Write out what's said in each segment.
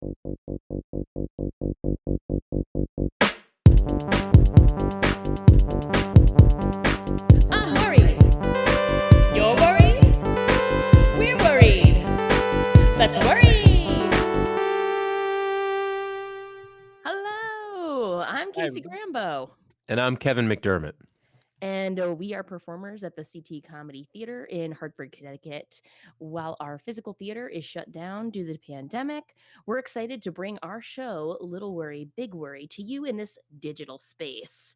I'm worried. You're worried? We're worried. Let's worry. Hello, I'm Hi, Casey Grambo, and I'm Kevin McDermott. and we are performers at the CT Comedy Theater in Hartford, Connecticut. While our physical theater is shut down due to the pandemic, we're excited to bring our show, Little Worry, Big Worry, to you in this digital space.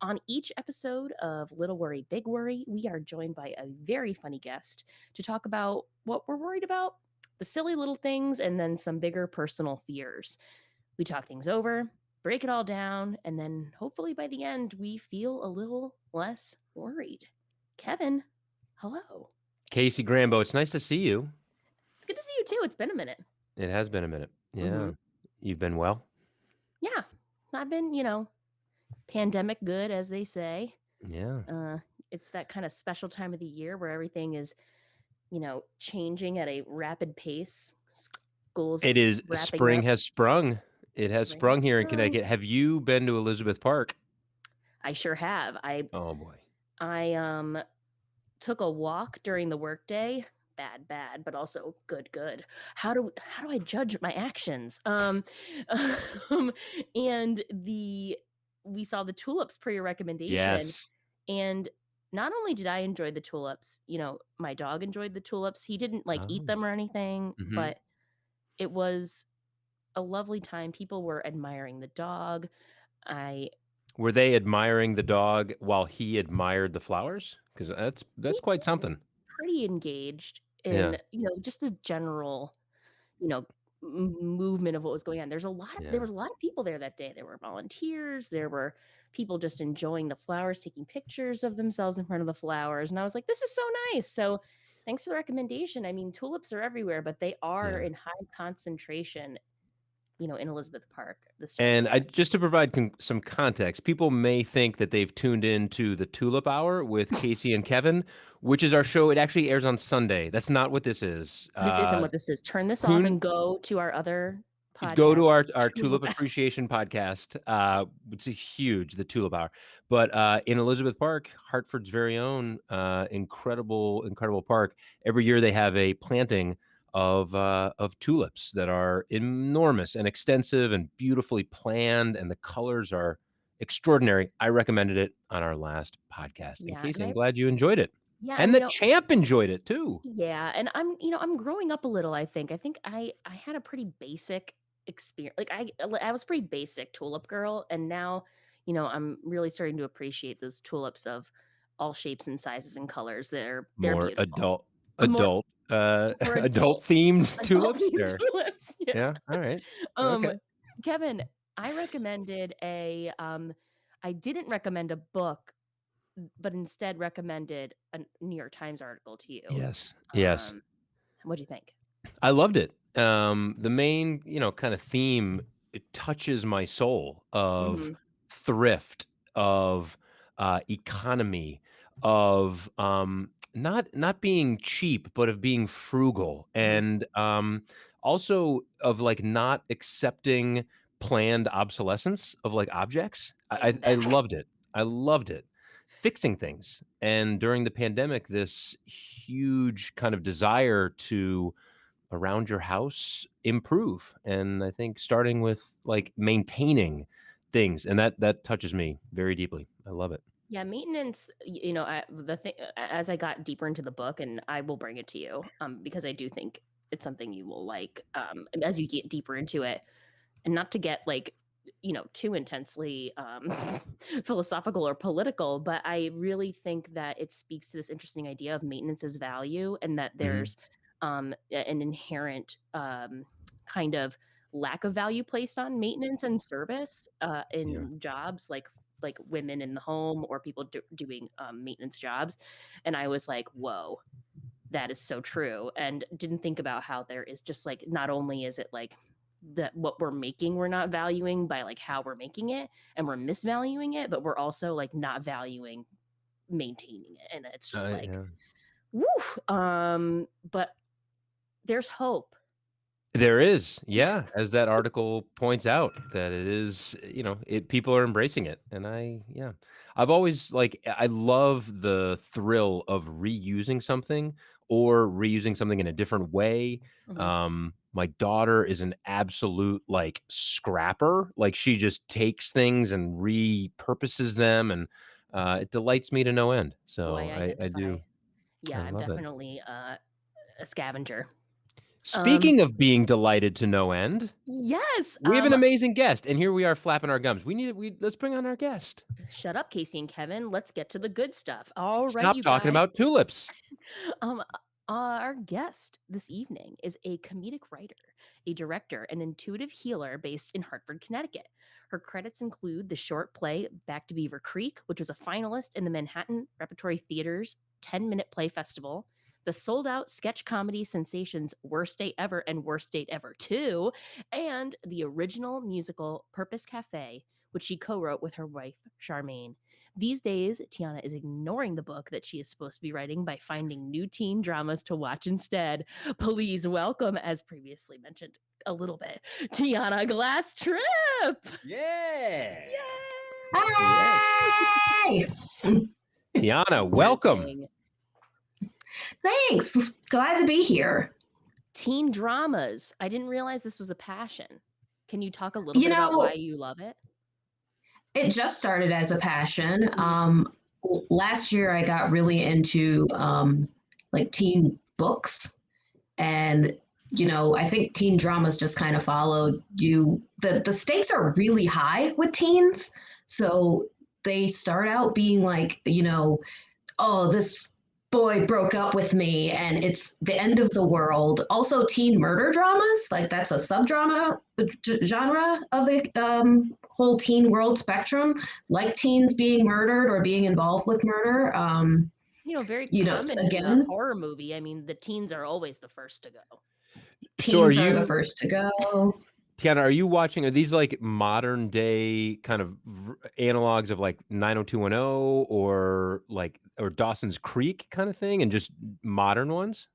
On each episode of Little Worry, Big Worry, we are joined by a very funny guest to talk about what we're worried about, the silly little things, and then some bigger personal fears. We talk things over, break it all down, and then hopefully by the end, we feel a little less worried. Kevin, hello. Casey Grambo, it's nice to see you. It's good to see you too. It's been a minute. It has been a minute. Yeah. Mm-hmm. You've been well? Yeah, I've been, pandemic good, as they say. Yeah. It's that kind of special time of the year where everything is changing at a rapid pace. Schools It is wrapping spring up. has sprung. It has Spring sprung has here in sprung. Connecticut. Have you been to Elizabeth Park? I sure have. Oh boy. I took a walk during the workday. Bad, but also good. How do I judge my actions? Um, and we saw the tulips per your recommendation, Yes. and not only did I enjoy the tulips, my dog enjoyed the tulips. He didn't eat Oh. them or anything, Mhm. but it was a lovely time. People were admiring the dog. I Were they admiring the dog while he admired the flowers? Because that's think quite something. pretty engaged Yeah. in, just the general, you know, movement of what was going on. There Yeah. was a lot of people there that day. There were volunteers, there were people just enjoying the flowers, taking pictures of themselves in front of the flowers, and I was like, this is so nice. So thanks for the recommendation. I mean, tulips are everywhere, but they are Yeah. in high concentration, in Elizabeth Park this time of And I year. just to provide some context, people may think that they've tuned into the Tulip Hour with Casey and Kevin, which is our show. It actually airs on Sunday. That's not what this is. This isn't what this is. Turn this off Tune and go to our other Go to podcast, our Tulip. Tulip Appreciation podcast. It's a huge, the Tulip Hour. But in Elizabeth Park, Hartford's very own, incredible park. Every year they have a planting of tulips that are enormous and extensive and beautifully planned, and the colors are extraordinary. I recommended it on our last podcast. And Yeah, Casey, and I'm glad you enjoyed it. yeah, And and the champ enjoyed it too. yeah, and I'm growing up a little, I think. I had a pretty basic experience. Like I was a pretty basic tulip girl, and now, I'm really starting to appreciate those tulips of all shapes and sizes and colors. They're More beautiful. More adult, more adult themed adult tulips themed there. tulips. Yeah. Yeah, all right. Um, Okay. Kevin, I recommended I didn't recommend a book, but instead recommended a New York Times article to you. Yes, yes. Um, what'd you think? I loved it. The main, kind of theme, it touches my soul of Mhm. thrift, of, economy, of, not being cheap, but of being frugal, Mhm. and, also of, like, not accepting planned obsolescence of, like, objects. I Exactly. loved it. I loved it. Fixing things, and during the pandemic, this huge kind of desire to around your house improve, and I think starting with, like, maintaining things, and that touches me very deeply. I love it. Yeah, maintenance, the thing as I got deeper into the book, and I will bring it to you, because I do think it's something you will like, and as you get deeper into it, and not to get like, too intensely philosophical or political, but I really think that it speaks to this interesting idea of maintenance as value, and that Mhm. there's an inherent kind of lack of value placed on maintenance and service Yeah. in jobs like women in the home or people doing maintenance jobs. And I was like, whoa, that is so true. And didn't think about how there is just like, not only is it like that what we're making, we're not valuing by like how we're making it and we're misvaluing it, but we're also like not valuing maintaining it. And it's just like, Yeah. woo. But there's hope. There is, yeah, as that article points out, that it is, people are embracing it, and yeah. I've always, I love the thrill of reusing something or reusing something in a different way. Mhm. My daughter is an absolute, scrapper, she just takes things and repurposes them, and, it delights me to no end, Oh, I so I identify. do. Yeah, I I'm love it. definitely a scavenger. Um, Speaking of being delighted to no end, yes. we have an amazing guest, and here we are flapping our gums. Let's bring on our guest. Shut up, Casey and Kevin. Let's get to the good stuff. All right, Stop you talking guys. about tulips. Um, our guest this evening is a comedic writer, a director, and intuitive healer based in Hartford, Connecticut. Her credits include the short play Back to Beaver Creek, which was a finalist in the Manhattan Repertory Theater's 10-minute play festival, the sold out sketch comedy sensations Worst Day Ever and Worst Date Ever 2, and the original musical Purpose Cafe, which she co wrote with her wife, Charmaine. These days, Tianna is ignoring the book that she is supposed to be writing by finding new teen dramas to watch instead. Please welcome, as previously mentioned a little bit, Tianna Glass-Tripp! Yeah. Yay! Yes. Hi! Tiana, welcome. Amazing. Thanks. Glad to be here. Teen dramas. I didn't realize this was a passion. Can you talk a little You bit about why know, you love it? it just started as a passion. Mhm. Last year, I got really into like teen books, and I think teen dramas just kind of followed you. The stakes are really high with teens, so they start out being like, oh, this boy broke up with me and it's the end of the world. Also, teen murder dramas, like that's a subdrama genre of the whole teen world spectrum, like teens being murdered or being involved with murder. Very common in a Again, horror movie. I mean, the teens are always the first to go. So are teens are the you, first to go. Tiana, are these modern day kind of analogs of 90210 or Dawson's Creek kind of thing and just modern ones?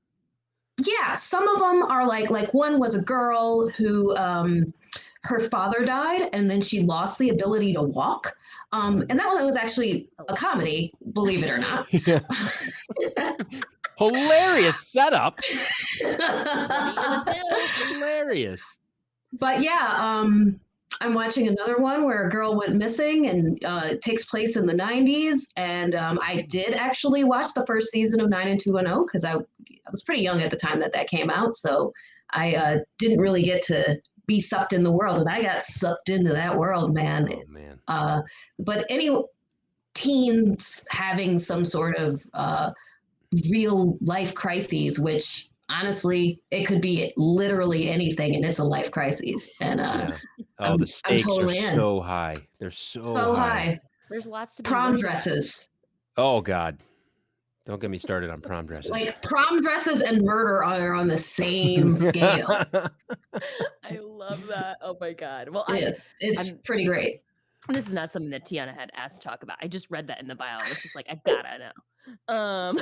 Yeah, some of them are like one was a girl who her father died and then she lost the ability to walk. And that one was actually a comedy, believe it or not. Yeah. Hilarious setup. What are you gonna do? Hilarious. But yeah, I'm watching another one where a girl went missing and it takes place in the 90s. And I did actually watch the first season of 90210 because I was pretty young at the time that came out. So I didn't really get to be sucked in the world. And I got sucked into that world, man. Oh man. But any teens having some sort of real life crises, which honestly, it could be literally anything, and it's a life crisis. And Yeah. Oh, the I'm stakes are totally in. so high. They're so So high. high. There's lots to be Prom worried about. dresses. Oh god. Don't get me started on prom dresses. Like prom dresses and murder are on the same scale. I love that. Oh my god. Well, It's I'm pretty great. this is not something that Tiana had asked to talk about. I just read that in the bio. I was just like, I gotta know.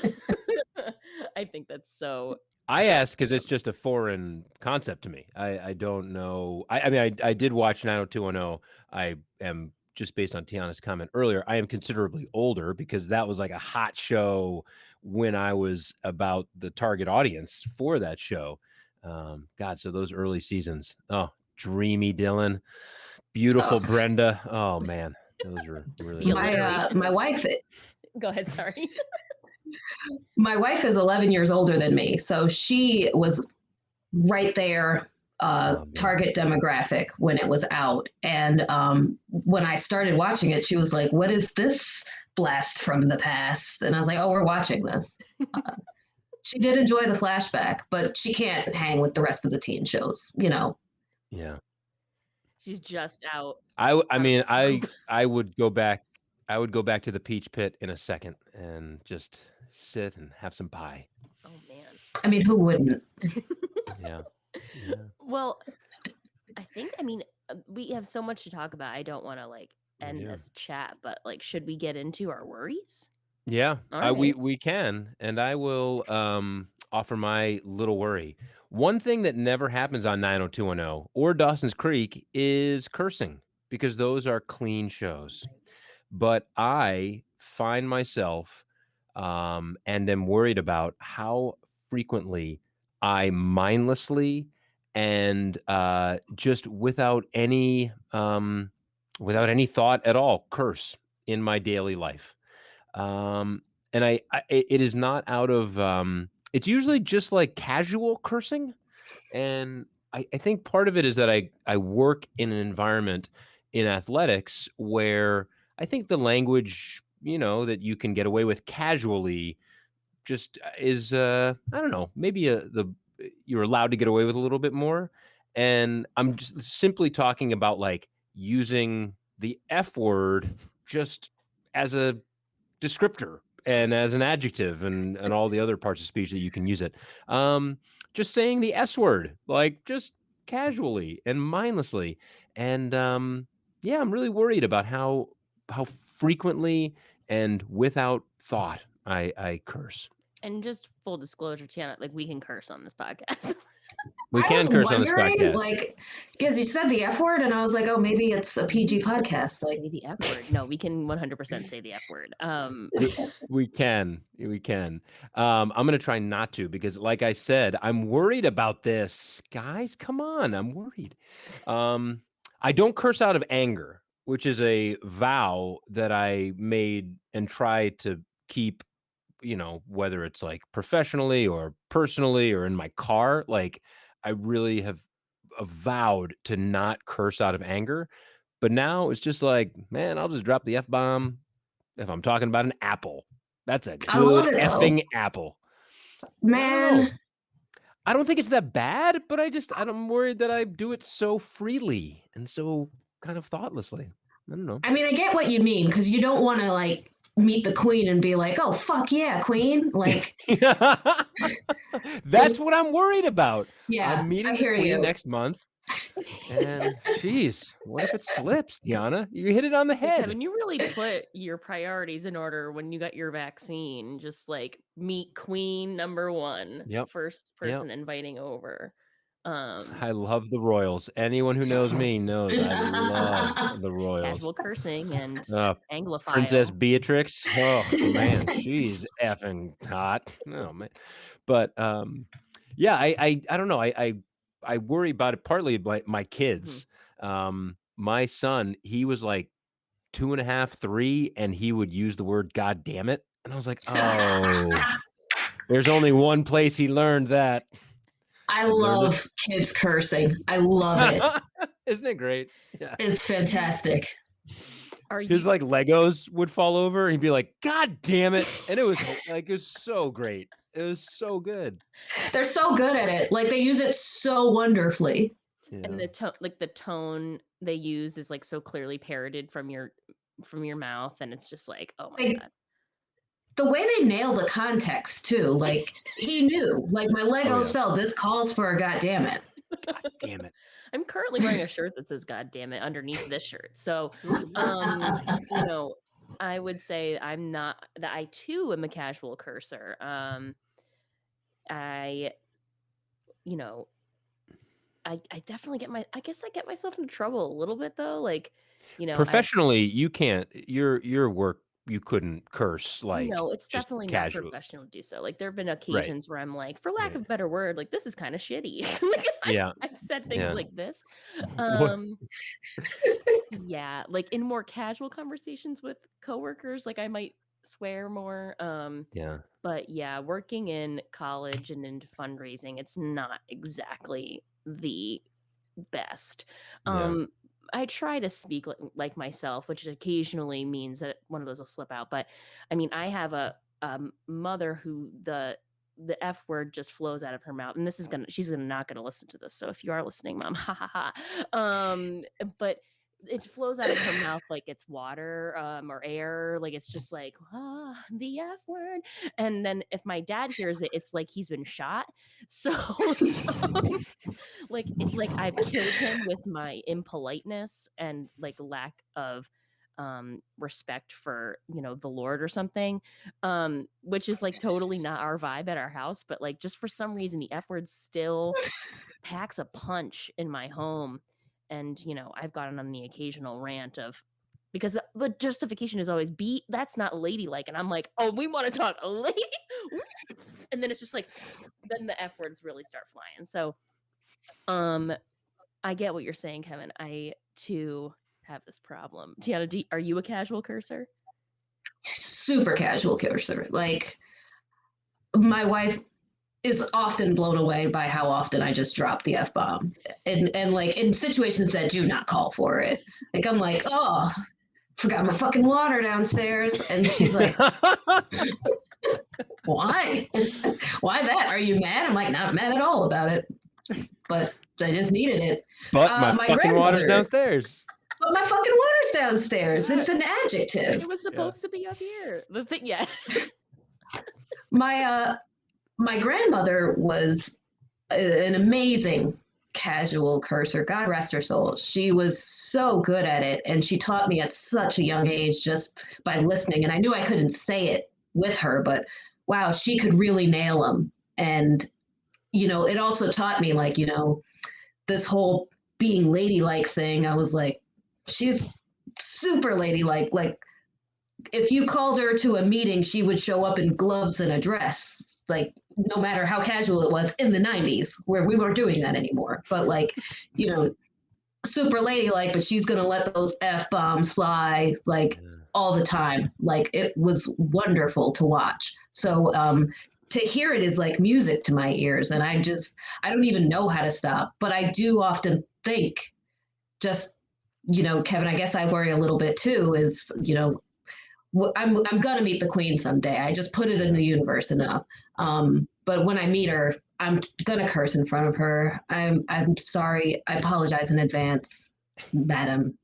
I think that's so. I asked because it's just a foreign concept to me. I don't know. I mean, I did watch 90210. I am, just based on Tiana's comment earlier, I am considerably older because that was like a hot show when I was about the target audience for that show. God, so those early seasons. Oh, dreamy Dylan, beautiful Oh, Brenda. Oh man, those were really The good. alliteration. my wife. Go ahead. Sorry. My wife is 11 years older than me, so she was right there, Oh, man. target demographic when it was out. And when I started watching it, she was like, "What is this blast from the past?" And I was like, "Oh, we're watching this." She did enjoy the flashback, but she can't hang with the rest of the teen shows, Yeah. She's just out. I Out of mean, scope. I would go back to the Peach Pit in a second and just sit and have some pie. Oh man. I mean, who wouldn't? Yeah. Yeah. Well, I mean, we have so much to talk about. I don't want to We end do. this chat, but should we get into our worries? Yeah, All right. we can, and I will offer my little worry. One thing that never happens on 90210 or Dawson's Creek is cursing because those are clean shows. But I find myself, and am worried about how frequently I mindlessly and, just without any thought at all, curse in my daily life. Um, and it is not out of, it's usually just like casual cursing, and I think part of it is that I work in an environment in athletics where I think the language, that you can get away with casually just is, I don't know, maybe, you're allowed to get away with a little bit more, and I'm just simply talking about, like, using the F word just as a descriptor and as an adjective and all the other parts of speech that you can use it. Um, just saying the S word, like, just casually and mindlessly, and, yeah, I'm really worried about how frequently and without thought I curse. And just full disclosure, Tiana, like we can curse on this podcast. We I was can curse on this wondering, podcast. like, because you said the F word, and I was like, oh, maybe it's a PG podcast. Like, Say the F word. No, we can 100% say the F word. We can. We can. I'm gonna try not to because, like I said, I'm worried about this. Guys, come on, I'm worried. Um, I don't curse out of anger, which is a vow that I made and try to keep, whether it's like professionally or personally or in my car. Like, I really have vowed to not curse out of anger. But now it's just like, man, I'll just drop the F bomb if I'm talking about an apple. That's a I love good it though. effing apple. I don't know. Man, I don't think it's that bad, but I'm worried that I do it so freely and so kind of thoughtlessly. I don't know. I mean, I get what you mean because you don't want to like meet the queen and be like, oh, fuck yeah, queen. Like, That's what I'm worried about. yeah, I'm I meeting the hear queen you. next month. And jeez, what if it slips, Tiana? You hit it on the Hey, head. Kevin, you really put your priorities in order when you got your vaccine. Just like meet queen number one, Yep. first Yep. person inviting over. I love the Royals. Anyone who knows me knows I love the Royals. Casual cursing and Princess anglophile. Beatrix. Oh man, she's effing hot. Oh man. But yeah, I don't know. I worry about it partly by my kids. My son, he was like 2.5, 3, and he would use the word God damn it. And I was like, oh, there's only one place he learned that. I He learned it. love kids cursing. I love it. Isn't it great? Yeah. It's fantastic. His like Legos would fall over and he'd be like, God damn it. And it was like, it was so great. It was so good. They're so good at it. Like they use it so wonderfully. Yeah. And the tone they use is like so clearly parroted from your mouth, and it's just like, oh my God. The way they nail the context too, like he knew, like my Legos fell. This calls for a God damn it. God damn it. I'm currently wearing a shirt that says God damn it underneath this shirt. So I would say I'm not that I too am a casual cursor. I definitely I guess I get myself into trouble a little bit though. Like, professionally, you can't your work, you couldn't curse like it's just definitely not casual. professional to do so. Like there have been occasions where I'm like, for lack of a better word, like this is kind of shitty. Like, Yeah. I've said things like this. Yeah, like in more casual conversations with coworkers, like I might swear more. Yeah. But yeah, working in college and into fundraising, it's not exactly the best. Yeah. I try to speak like myself, which occasionally means that one of those will slip out. But I mean, I have a mother who the F word just flows out of her mouth, and she's not gonna listen to this. So if you are listening, mom, ha ha ha. But it flows out of her mouth like it's water or air, like it's just like the F word. And then if my dad hears it, it's like he's been shot. So like I've killed him with my impoliteness and like lack of respect for, the Lord or something, which is like totally not our vibe at our house. But like, just for some reason, the F word still packs a punch in my home. And, I've gotten on the occasional rant of, because the justification is always be that's not ladylike. And I'm like, oh, we want to talk lady. And then it's just like, then the F words really start flying. So, um, I get what you're saying, Kevin. I too have this problem. Tiana, are you a casual cursor? Super casual cursor. Like, my wife is often blown away by how often I just drop the F bomb. And like in situations that do not call for it. Like, I'm like, oh, forgot my fucking water downstairs. And she's like, why? Why that? Are you mad? I'm like, not mad at all about it. But I just needed it. But my fucking water's downstairs. But my fucking water's downstairs. It's an adjective. It was supposed to be up here. The thing, yeah. My grandmother was an amazing casual cursor. God rest her soul. She was so good at it, and she taught me at such a young age just by listening. And I knew I couldn't say it with her, but wow, she could really nail them. And it also taught me, like, this whole being ladylike thing. I was like, she's super ladylike. Like, if you called her to a meeting, she would show up in gloves and a dress, like, no matter how casual it was in the 90s, where we weren't doing that anymore. But like, super ladylike, but she's going to let those F bombs fly like all the time. Like, it was wonderful to watch. So, to hear it is like music to my ears. And I don't even know how to stop, but I do often think just, Kevin, I guess I worry a little bit too, is, I'm gonna meet the queen someday. I just put it in the universe enough. But when I meet her, I'm gonna curse in front of her. I'm sorry. I apologize in advance, madam.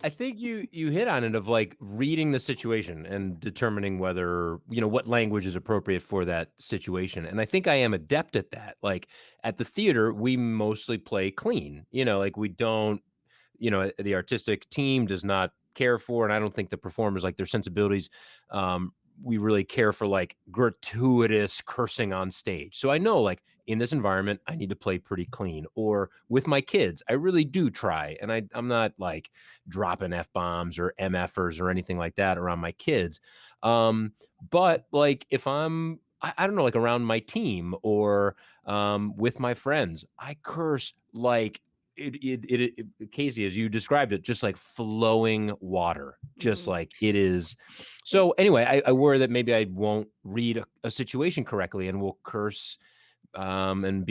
I think you hit on it, of like reading the situation and determining whether, what language is appropriate for that situation. And I think I am adept at that. Like at the theater, we mostly play clean, like we don't, the artistic team does not care for, and I don't think the performers, like their sensibilities, we really care for like gratuitous cursing on stage. So I know, like, in this environment, I need to play pretty clean. Or with my kids, I really do try, and I'm not like dropping F bombs or MFers or anything like that around my kids. But like if I don't know, like around my team or with my friends, I curse like Casey, as you described it, just like flowing water, just like it is. So anyway, I worry that maybe I won't read a situation correctly and will curse and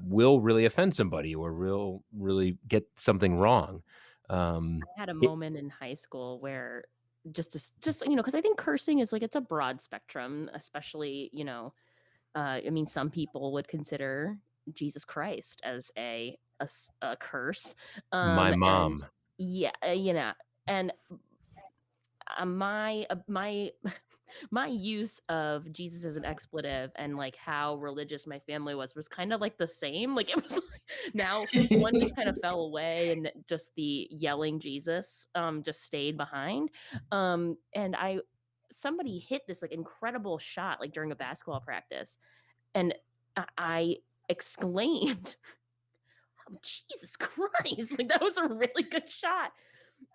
will really offend somebody or will really get something wrong. I had a moment in high school where just because I think cursing is like, it's a broad spectrum, especially, I mean, some people would consider Jesus Christ as a curse. My mom. And yeah, and my my use of Jesus as an expletive and like how religious my family was kind of like the same. Like, it was like, now one just kind of fell away, and just the yelling Jesus just stayed behind. And somebody hit this like incredible shot like during a basketball practice, and I exclaimed, "Oh, Jesus Christ!" Like, that was a really good shot.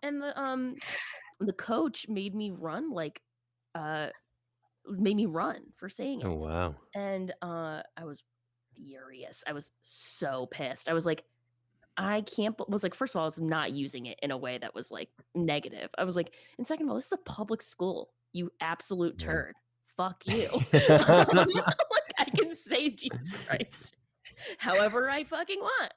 And the coach made me run for saying it. Oh wow. And I was furious. I was so pissed. I was like, I can't was like, first of all, I was not using it in a way that was like negative. I was like, and second of all, this is a public school, you absolute turd. Fuck you. Like, I can say Jesus Christ however I fucking want.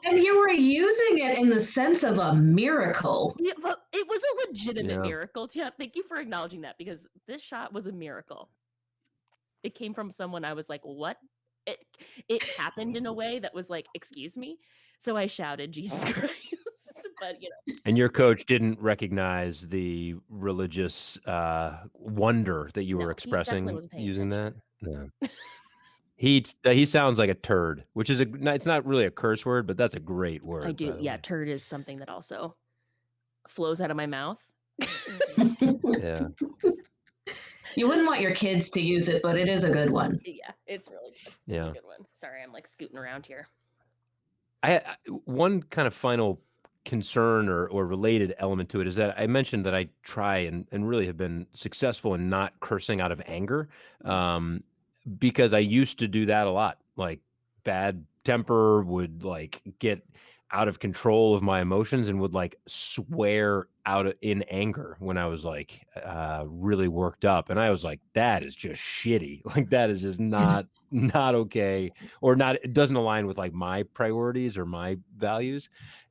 And you were using it in the sense of a miracle. Yeah, but it was a legitimate miracle. Yeah, thank you for acknowledging that, because this shot was a miracle. It came from someone I was like, what? It happened in a way that was like, excuse me? So I shouted, Jesus Christ. But, And your coach didn't recognize the religious wonder that you were expressing using that? No. He sounds like a turd, which is it's not really a curse word, but that's a great word. I do. Yeah, turd is something that also flows out of my mouth. Yeah. You wouldn't want your kids to use it, but it is a good one. Yeah, it's really good. It's Yeah. a good one. Sorry, I'm like scooting around here. One kind of final concern or related element to it is that I mentioned that I try and really have been successful in not cursing out of anger, because I used to do that a lot. Like bad temper would like get out of control of my emotions and would like swear in anger when I was like really worked up, and I was like, that is just shitty. Like that is just not okay, or not, it doesn't align with like my priorities or my values.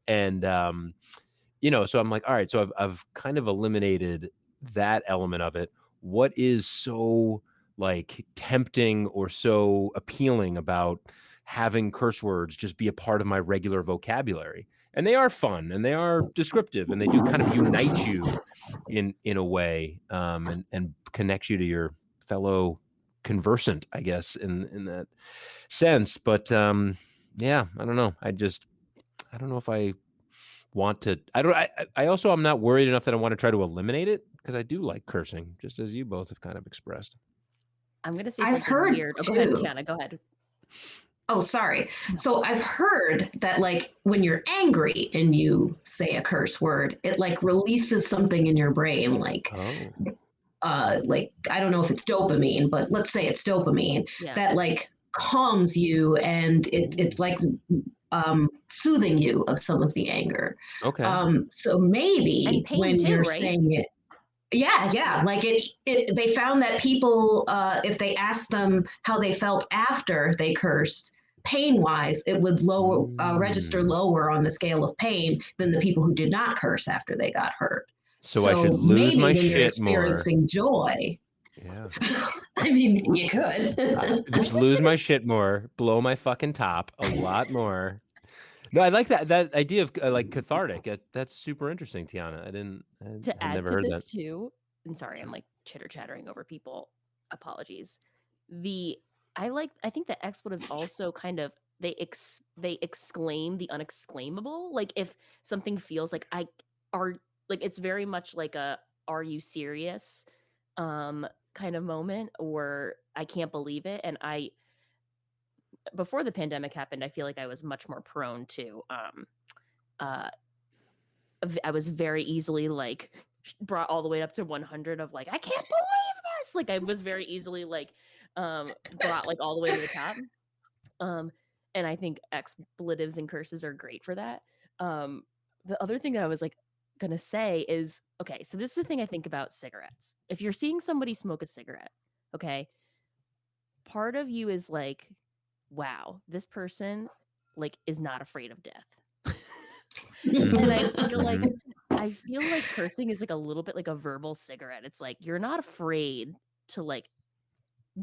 And so I'm like, all right, so I've kind of eliminated that element of it. What is so like tempting or so appealing about having curse words just be a part of my regular vocabulary? And they are fun and they are descriptive and they do kind of unite you in a way, and connect you to your fellow conversant, I guess, in that sense. But yeah, I don't know. I don't know if I want to. I also, I'm not worried enough that I want to try to eliminate it, because I do like cursing, just as you both have kind of expressed. I'm gonna say I've something heard weird. Oh, go ahead, too. Tianna. Go ahead. Oh, sorry. So I've heard that like when you're angry and you say a curse word, it like releases something in your brain, Oh, like I don't know if it's dopamine, but let's say it's dopamine Yeah. that like calms you and it's like soothing you of some of the anger. okay. So And maybe pain when too, you're right? saying it, yeah, like they found that people, if they asked them how they felt after they cursed, pain wise, it would register Mm. lower on the scale of pain than the people who did not curse after they got hurt. So I should So lose maybe my when you're shit more. experiencing joy, Yeah. I mean, you could. Just lose my shit more, blow my fucking top a lot more. No, I like that idea of like cathartic. That's super interesting, Tianna. To Had add never to heard that. this too, and sorry, I'm like chitter chattering over people. Apologies. The I think the expletives also kind of they exclaim the unexclaimable. Like if something feels like are like it's very much like a are you serious kind of moment, or I can't believe it. And I before the pandemic happened, I feel like I was much more prone to uh I was very easily like brought all the way up to 100 of like I can't believe this. Like I was very easily like brought like all the way to the top. Um and I think expletives and curses are great for that. The other thing that I was like gonna say is okay, so this is the thing I think about cigarettes. If you're seeing somebody smoke a cigarette, okay, part of you is like, wow, this person like is not afraid of death. And Mhm. I feel like cursing is like a little bit like a verbal cigarette. It's like you're not afraid to like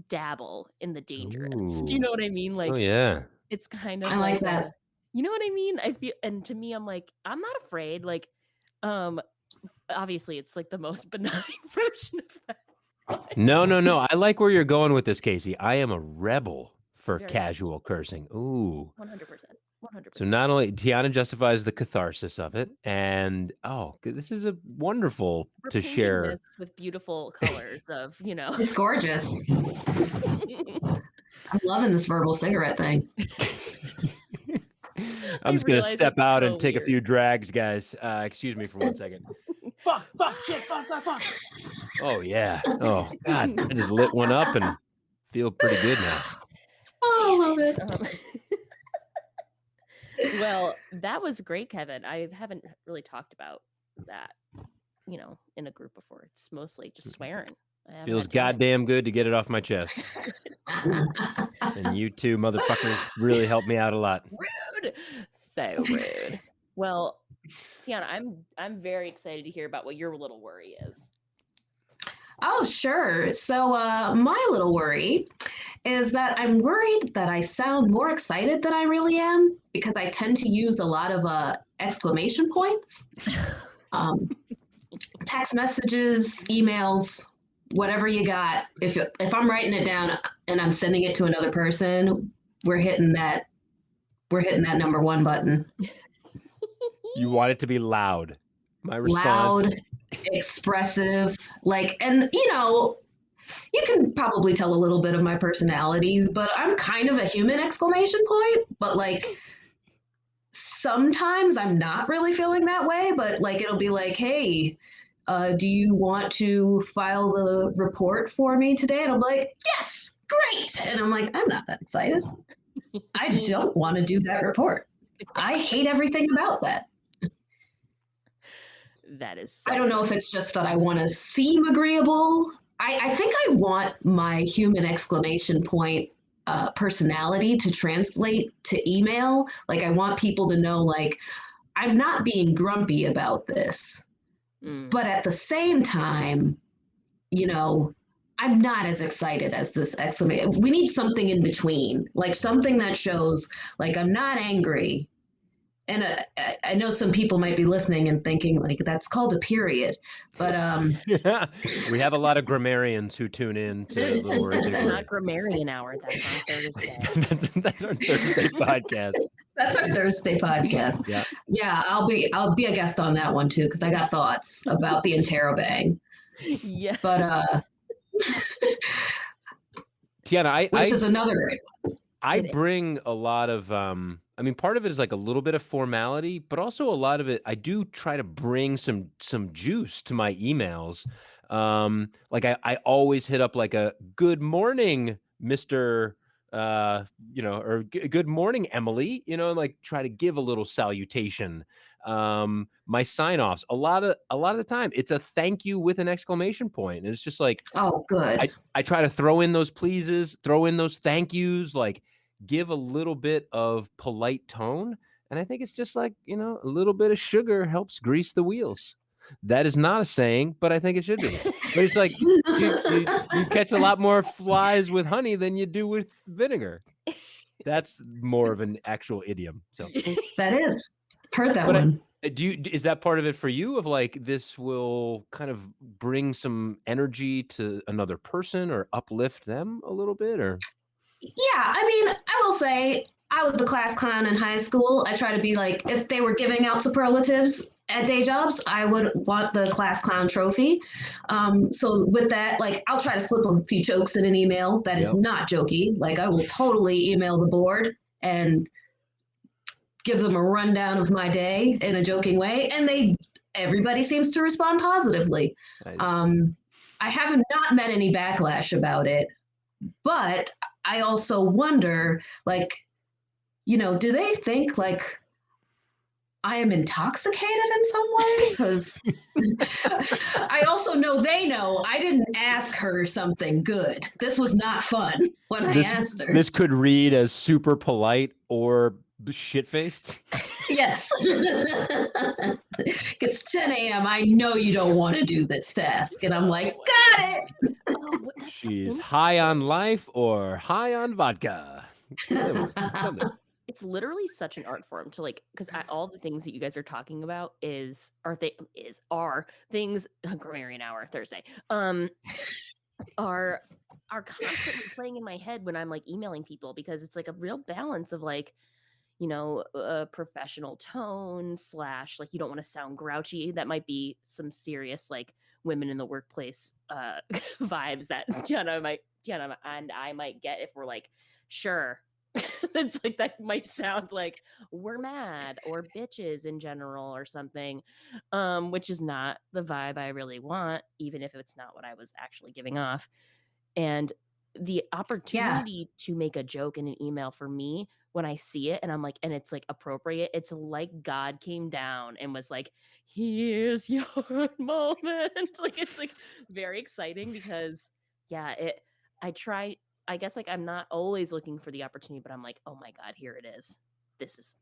dabble in the dangerous. Do you Ooh. know what I mean? Oh Like yeah. it's kind I of like like that. you know what I mean? I feel and to me I'm like I'm not afraid. Like um obviously it's like the most benign version of that. But No, no, no. I like where you're going with this, Casey. I am a rebel for very much casual cursing. Ooh. 100%. So 100%. not only Tiana justifies the catharsis of it, and this is a wonderful We're to painting share. this with beautiful colors of, you know. It's gorgeous. I'm loving this verbal cigarette thing. I I'm just gonna realize step it's out so and take a weird. few drags, guys. Excuse me for 1 second. Fuck, shit, fuck. Oh yeah. Oh God, I just lit one up and feel pretty good now. Oh, I love Damn it. it. Well, that was great, Kevin. I haven't really talked about that, you know, in a group before. It's mostly just swearing. I haven't Feels had time. goddamn good to get it off my chest. And you two motherfuckers really helped me out a lot. Rude. So rude. Well, Tiana, I'm very excited to hear about what your little worry is. Oh, sure. So, my little worry is that I'm worried that I sound more excited than I really am because I tend to use a lot of exclamation points, um, text messages, emails, whatever you got. If I'm writing it down and I'm sending it to another person, we're hitting that number one button. You want it to be loud. My response. loud, expressive, like, and you can probably tell a little bit of my personality, but I'm kind of a human exclamation point. But like sometimes I'm not really feeling that way, but like it'll be like, hey, do you want to file the report for me today? And I'm like, yes, great. And I'm like, I'm not that excited. I don't want to do that report. I hate everything about that. That is so I don't know if it's just that I want to seem agreeable. I think I want my human exclamation point personality to translate to email. Like, I want people to know, like, I'm not being grumpy about this, but at the same time, I'm not as excited as this exclamation. We need something in between, like something that shows, like, I'm not angry. And I know some people might be listening and thinking, like, that's called a period. But We have a lot of grammarians who tune in to Little Words Big That's Words. not grammarian hour. That's on Thursday. That's our Thursday podcast. That's our Thursday podcast. Yeah. Yeah, I'll be a guest on that one too, because I got thoughts about the interrobang. Yeah. But Tianna, which is another great one. I bring a lot of part of it is like a little bit of formality, but also a lot of it I do try to bring some juice to my emails. Like I always hit up like a good morning, Mr. Or good morning, Emily, and like try to give a little salutation. My sign-offs, a lot of the time it's a thank you with an exclamation point. And it's just like, oh, good. I try to throw in those pleases, throw in those thank yous, like give a little bit of polite tone. And I think it's just like, a little bit of sugar helps grease the wheels. That is not a saying, but I think it should be. But it's like you catch a lot more flies with honey than you do with vinegar. That's more of an actual idiom. So that is. Heard that one. Is that part of it for you, of like this will kind of bring some energy to another person or uplift them a little bit? Or yeah, I mean, I will say I was the class clown in high school. I try to be like, if they were giving out superlatives at day jobs, I would want the class clown trophy. So with that, like, I'll try to slip a few jokes in an email that is not jokey. Like, I will totally email the board and give them a rundown of my day in a joking way, and everybody seems to respond positively. Nice. I have not met any backlash about it, but I also wonder, like, do they think like I am intoxicated in some way? Because I also know they know I didn't ask her something good. This was not fun when I asked her. This could read as super polite or shit-faced. Yes. It's 10 a.m. I know you don't want to do this task. And I'm like, got it. Oh, she's high on life or high on vodka. Something. It's literally such an art form to like, because all the things that you guys are talking about are things. Grammarian hour Thursday. Are constantly playing in my head when I'm like emailing people, because it's like a real balance of like, a professional tone / like you don't want to sound grouchy. That might be some serious like women in the workplace vibes that Tianna and I might get if we're like, sure. It's like that might sound like we're mad or bitches in general or something, which is not the vibe I really want, even if it's not what I was actually giving off. And the opportunity to make a joke in an email for me, when I see it and I'm like, and it's like appropriate, it's like God came down and was like, here's your moment. Like, it's like very exciting because I guess like I'm not always looking for the opportunity, but I'm like, oh my God, here it is. This is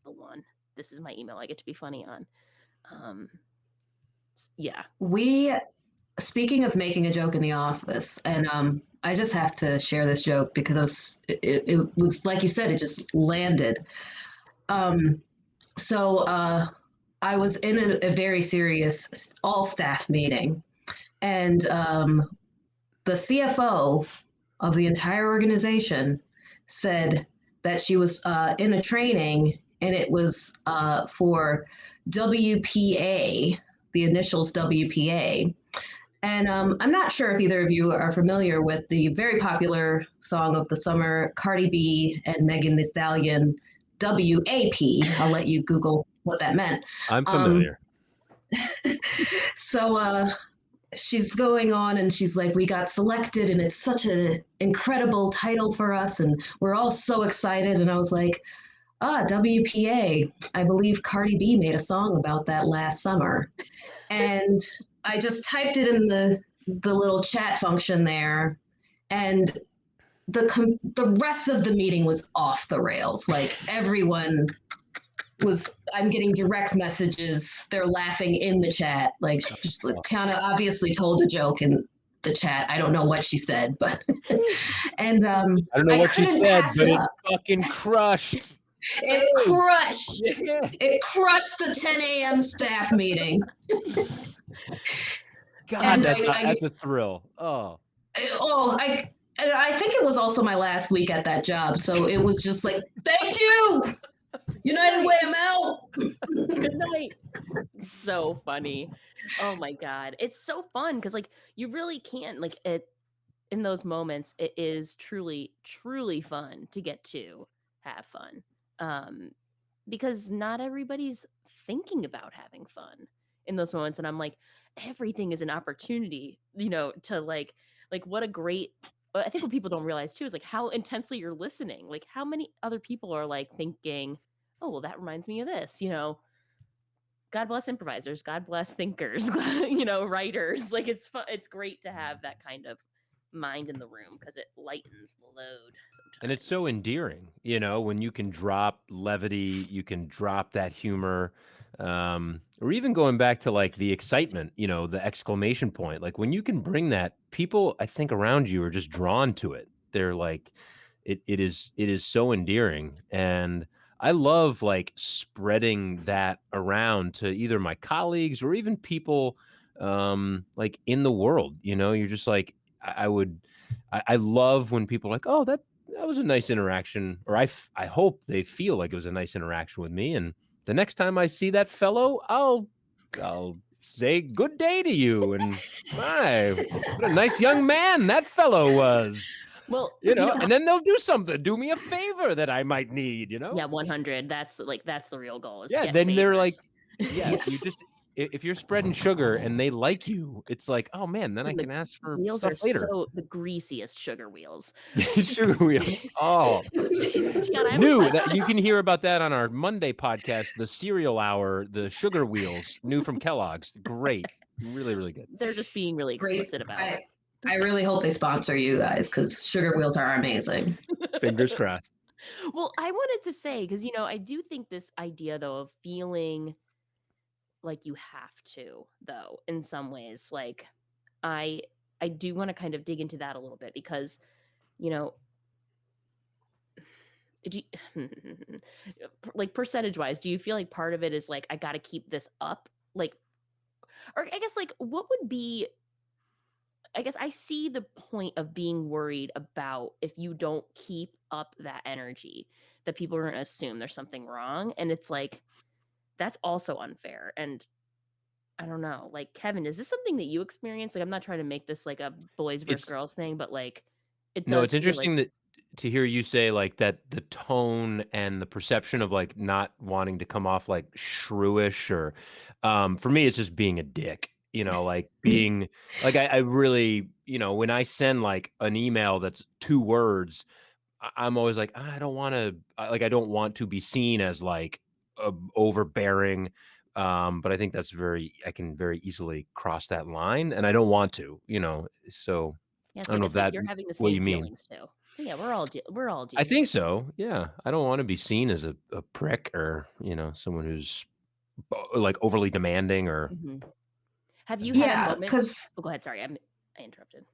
the one. This is my email I get to be funny on. Yeah. Speaking of making a joke in the office, and I just have to share this joke because it was like you said, it just landed. So I was in a very serious all staff meeting, and the CFO of the entire organization said that she was in a training and it was for WPA, the initials WPA. And I'm not sure if either of you are familiar with the very popular song of the summer, Cardi B and Megan Thee Stallion, WAP. I'll let you Google what that meant. I'm Um, familiar. so she's going on and she's like, we got selected and it's such an incredible title for us and we're all so excited. And I was like, WPA. I believe Cardi B made a song about that last summer. And I just typed it in the little chat function there, and the rest of the meeting was off the rails. Like everyone was, I'm getting direct messages. They're laughing in the chat. Like just Tianna obviously told a joke in the chat. I don't know what she said, but and I don't know I what she couldn't said, pass but it it up. fucking crushed. It crushed. Yeah. It crushed the 10 a.m. staff meeting. God, And that's a thrill. Oh, I think it was also my last week at that job, so it was just like, thank you, United Way, I'm out. Good night. So funny. Oh my god, it's so fun because like you really can't like it in those moments. It is truly fun to get to have fun, because not everybody's thinking about having fun in those moments, and I'm like, everything is an opportunity, to like what a great. I think what people don't realize too is like how intensely you're listening. Like how many other people are like thinking, oh well, that reminds me of this. God bless improvisers, God bless thinkers, writers. Like it's fun. It's great to have that kind of mind in the room because it lightens the load sometimes. and it's so endearing, when you can drop levity, you can drop that humor, or even going back to like the excitement, the exclamation point. Like when you can bring that, people I think around you are just drawn to it. They're like, it is so endearing, and I love like spreading that around to either my colleagues or even people like in the world. You're just like I would I love when people are like, oh, that was a nice interaction, or I hope they feel like it was a nice interaction with me, and the next time I see that fellow, I'll say good day to you, and my what a nice young man that fellow was. Well, And then they'll do me a favor that I might need, yeah, 100. That's the real goal is Yeah, get then they're like, favors. yeah, you Yes. just if you're spreading sugar and they like you, it's like, oh man, then I The can ask for wheels are stuff later. so the greasiest sugar wheels. Sugar wheels. Oh, Tiana, I new was that you can hear about that on our Monday podcast, the cereal hour, the sugar wheels, new from Kellogg's. Great. Really, really good. they're just being really Great. explicit about it. I really hope they sponsor you guys because sugar wheels are amazing. Fingers crossed. Well, I wanted to say because I do think this idea though of feeling like you have to, though, in some ways, like I I do want to kind of dig into that a little bit because you know do you, like percentage wise, do you feel like part of it is like I got to keep this up, like, or I guess like what would be, I guess I see the point of being worried about if you don't keep up that energy that people are going to assume there's something wrong, and it's like that's also unfair. And I don't know, like Kevin, is this something that you experience? Like I'm not trying to make this like a boys versus It's girls thing, but like it No, does it's feel like interesting to hear you say like that the tone and the perception of like not wanting to come off like shrewish or for me it's just being a dick, like being like I really, when I send like an email that's 2 words, I'm always like, I don't want to like I don't want to be seen as like overbearing. But I think I can very easily cross that line and I don't want to, so yeah. I So I don't know if guess like that you're having the what same you mean. feelings too. So yeah, we're all I dealing think with it. so. Yeah. I don't want to be seen as a prick or, someone who's like overly demanding or Mhm. Have you had a Yeah, moment? because Oh, go ahead. Sorry, I interrupted.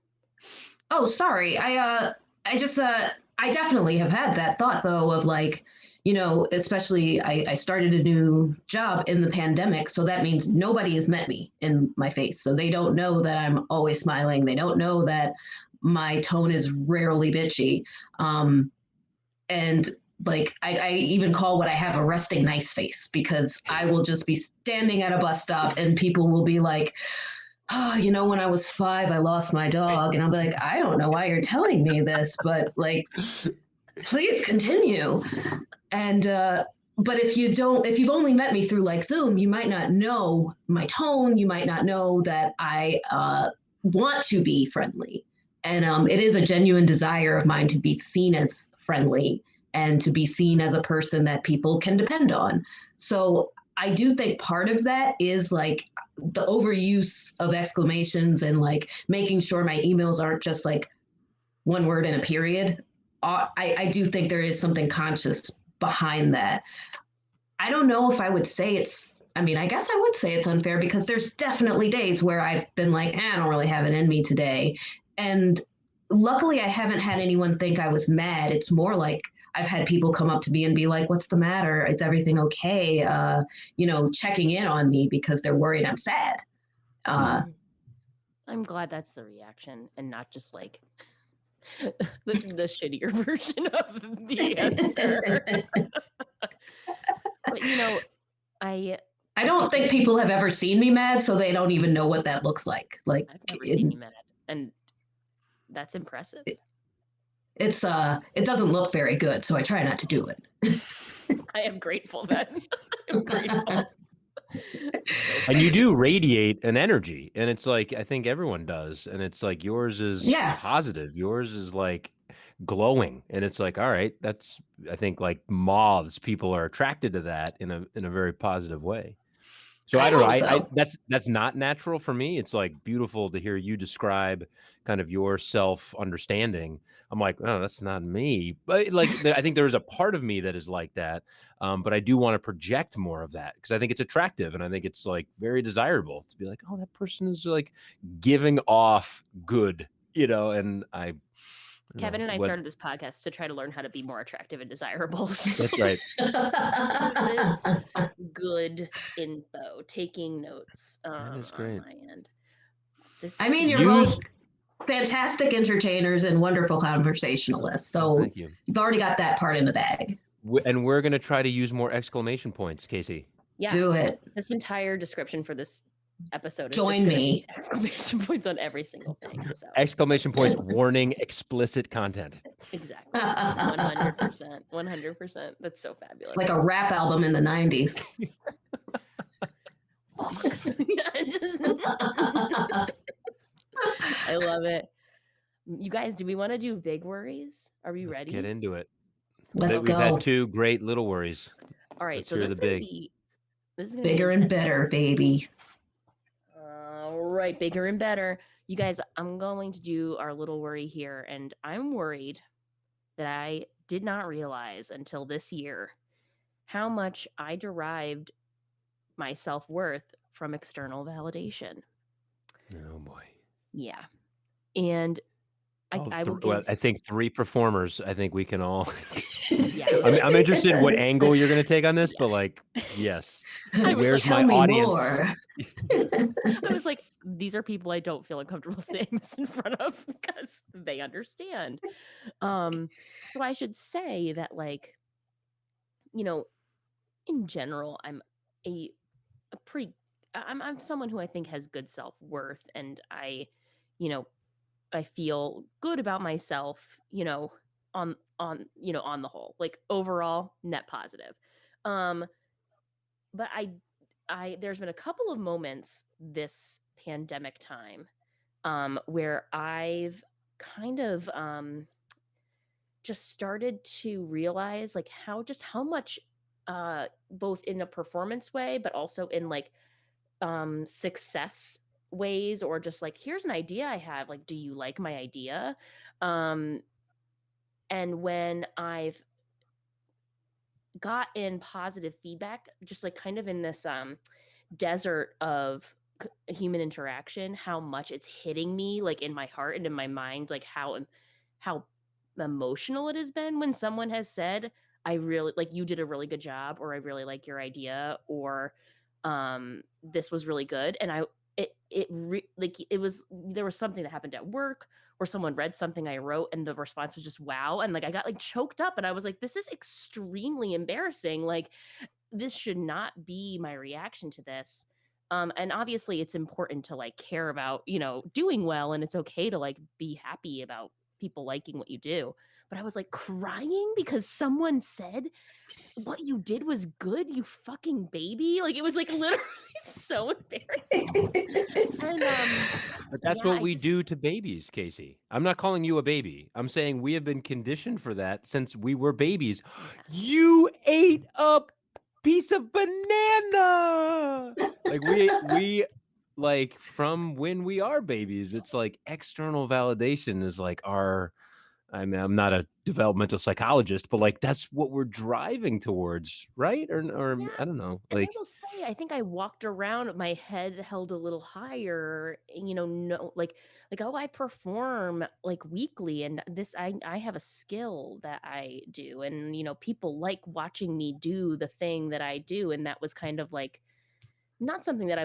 sorry. I just I definitely have had that thought though of like, especially I started a new job in the pandemic, so that means nobody has met me in my face. So they don't know that I'm always smiling. They don't know that my tone is rarely bitchy. And like I even call what I have a resting nice face, because I will just be standing at a bus stop and people will be like, oh, when I was 5, I lost my dog. And I'm like, I don't know why you're telling me this, but like, please continue. And, but if you've only met me through like Zoom, you might not know my tone. You might not know that I want to be friendly. And it is a genuine desire of mine to be seen as friendly and to be seen as a person that people can depend on. So I do think part of that is like the overuse of exclamations and like making sure my emails aren't just like one word and a period. I do think there is something conscious behind that. I don't know if I would say I mean, I guess I would say it's unfair, because there's definitely days where I've been like, I don't really have it in me today. And luckily, I haven't had anyone think I was mad. It's more like I've had people come up to me and be like, what's the matter? Is everything okay? Checking in on me because they're worried I'm sad. I'm glad that's the reaction and not just like the shittier version of the answer. But I don't think people have ever seen me mad, so they don't even know what that looks like. Like, I've never seen you mad, and that's impressive. It doesn't look very good, so I try not to do it. I am grateful then. I'm grateful. And you do radiate an energy, and it's like, I think everyone does, and it's like yours is positive. Yours is like glowing, and it's like, all right, that's, I think, like moths, people are attracted to that in a very positive way. So I don't know. I that's not natural for me. It's like beautiful to hear you describe kind of your self-understanding. I'm like, oh, that's not me. But like, I think there's a part of me that is like that. But I do want to project more of that because I think it's attractive and I think it's like very desirable to be like, oh, that person is like giving off good, and Kevin and I started this podcast to try to learn how to be more attractive and desirable. So. That's right. This is good info. Taking notes that is great. on my end. You're both fantastic entertainers and wonderful conversationalists. So thank you. You've already got that part in the bag. And we're going to try to use more exclamation points, Casey. Yeah. Do it. This entire description for this episode is Join me. Exclamation points on every single thing. So. Exclamation points, warning, explicit content. Exactly. 100%. 100%. That's so fabulous. It's like a rap album in the 90s. I love it. You guys, do we want to do big worries? Are we ready? Get into it. Let's We've go. had 2 great little worries. All right. Let's so hear this the big. This is gonna bigger be and better, baby. All right, bigger and better. You guys, I'm going to do our little worry here, and I'm worried that I did not realize until this year how much I derived my self-worth from external validation. Oh boy. Yeah. And I think 3 performers, I think we can all yeah. I'm interested in what angle you're going to take on this, but like, yes. Where's my audience? I was like, these are people I don't feel uncomfortable saying this in front of because they understand. So I should say that, like, in general, I'm I'm someone who I think has good self-worth, and I feel good about myself, on the whole, like overall net positive. But I there's been a couple of moments this pandemic time where I've kind of just started to realize like how much both in a performance way but also in like success ways, or just like, here's an idea I have, like, do you like my idea? And when I've gotten positive feedback, just like kind of in this desert of human interaction, how much it's hitting me like in my heart and in my mind, like how emotional it has been when someone has said, I really like, you did a really good job, or I really like your idea, or this was really good. And there was something that happened at work or someone read something I wrote and the response was just wow, and like I got like choked up and I was like, this is extremely embarrassing. Like this should not be my reaction to this. And obviously it's important to like care about, doing well, and it's okay to like be happy about people liking what you do. But I was like crying because someone said what you did was good, you fucking baby. Like it was like literally so embarrassing. And But that's yeah, what I we just do to babies, Casey. I'm not calling you a baby. I'm saying we have been conditioned for that since we were babies. yeah. You ate a piece of banana. Like we like from when we are babies, it's like external validation is like our I mean, I'm not a developmental psychologist, but like that's what we're driving towards, right? Or Yeah, I don't know. and I Like will say, I think I walked around with my head held a little higher, and, no, like oh, I perform like weekly, and this I have a skill that I do, and people like watching me do the thing that I do, and that was kind of like not something that I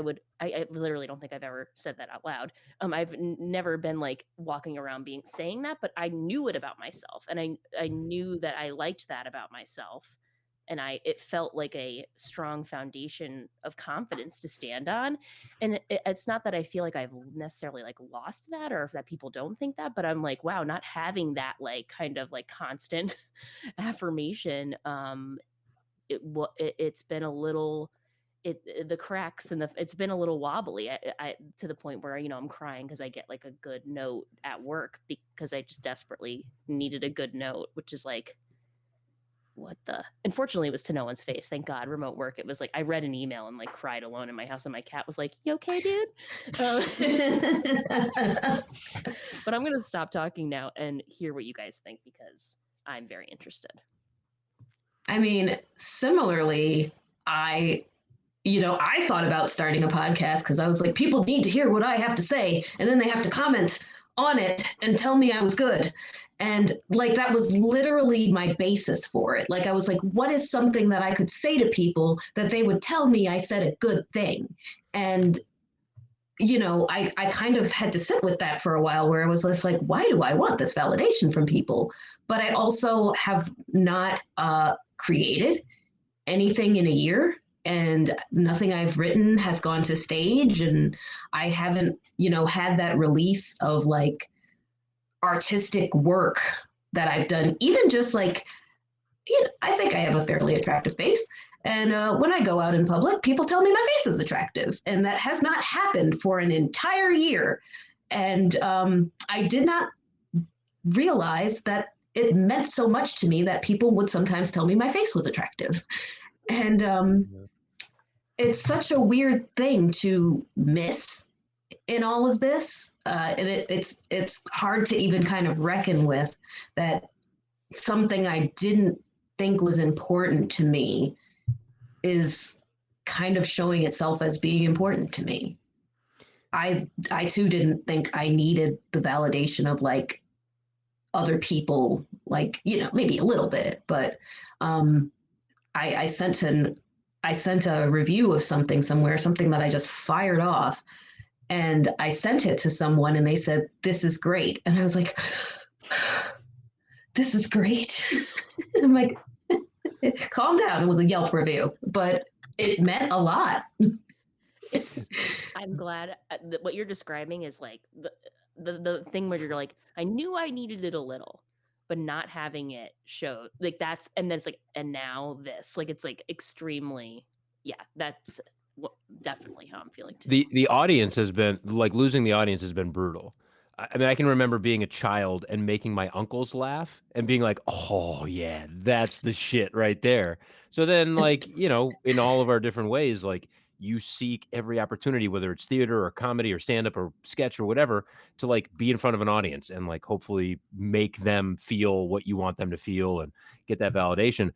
literally don't think I've ever said that out loud. I've never been like walking around being saying that, but I knew it about myself, and I knew that I liked that about myself, and it felt like a strong foundation of confidence to stand on. And it's not that I feel like I've necessarily like lost that, or if that people don't think that, but I'm like, wow, not having that like kind of like constant affirmation, it's been a little the cracks and it's been a little wobbly, to the point where I'm crying because I get like a good note at work because I just desperately needed a good note, which is like what the unfortunately it was to no one's face, thank God. Remote work, it was like I read an email and like cried alone in my house, and my cat was like, you okay, dude? uh, but I'm gonna stop talking now and hear what you guys think because I'm very interested. I mean, similarly, I thought about starting a podcast because I was like, people need to hear what I have to say, and then they have to comment on it and tell me I was good. And like, that was literally my basis for it. Like, I was like, what is something that I could say to people that they would tell me I said a good thing? And I kind of had to sit with that for a while where I was just like, why do I want this validation from people? But I also have not created anything in a year, and nothing I've written has gone to stage, and I haven't had that release of like artistic work that I've done. Even just like, I think I have a fairly attractive face, and when I go out in public, people tell me my face is attractive, and that has not happened for an entire year. And I did not realize that it meant so much to me that people would sometimes tell me my face was attractive. And it's such a weird thing to miss in all of this, and it's hard to even kind of reckon with that something I didn't think was important to me is kind of showing itself as being important to me. I too didn't think I needed the validation of like other people, like maybe a little bit, but um, I sent a review of something somewhere, something that I just fired off, and I sent it to someone, and they said, "This is great," and I was like, "This is great." I'm like, calm down. It was a Yelp review, but it meant a lot. I'm glad that what you're describing is like the thing where you're like, I knew I needed it a little, but not having it show like that's and then it's like and now this like it's like extremely that's definitely how I'm feeling too. the audience has been like losing the audience has been brutal. I mean, I can remember being a child and making my uncles laugh and being like, "Oh yeah, that's the shit right there." So then, like, in all of our different ways, like you seek every opportunity, whether it's theater or comedy or stand up or sketch or whatever, to like be in front of an audience and like hopefully make them feel what you want them to feel and get that validation.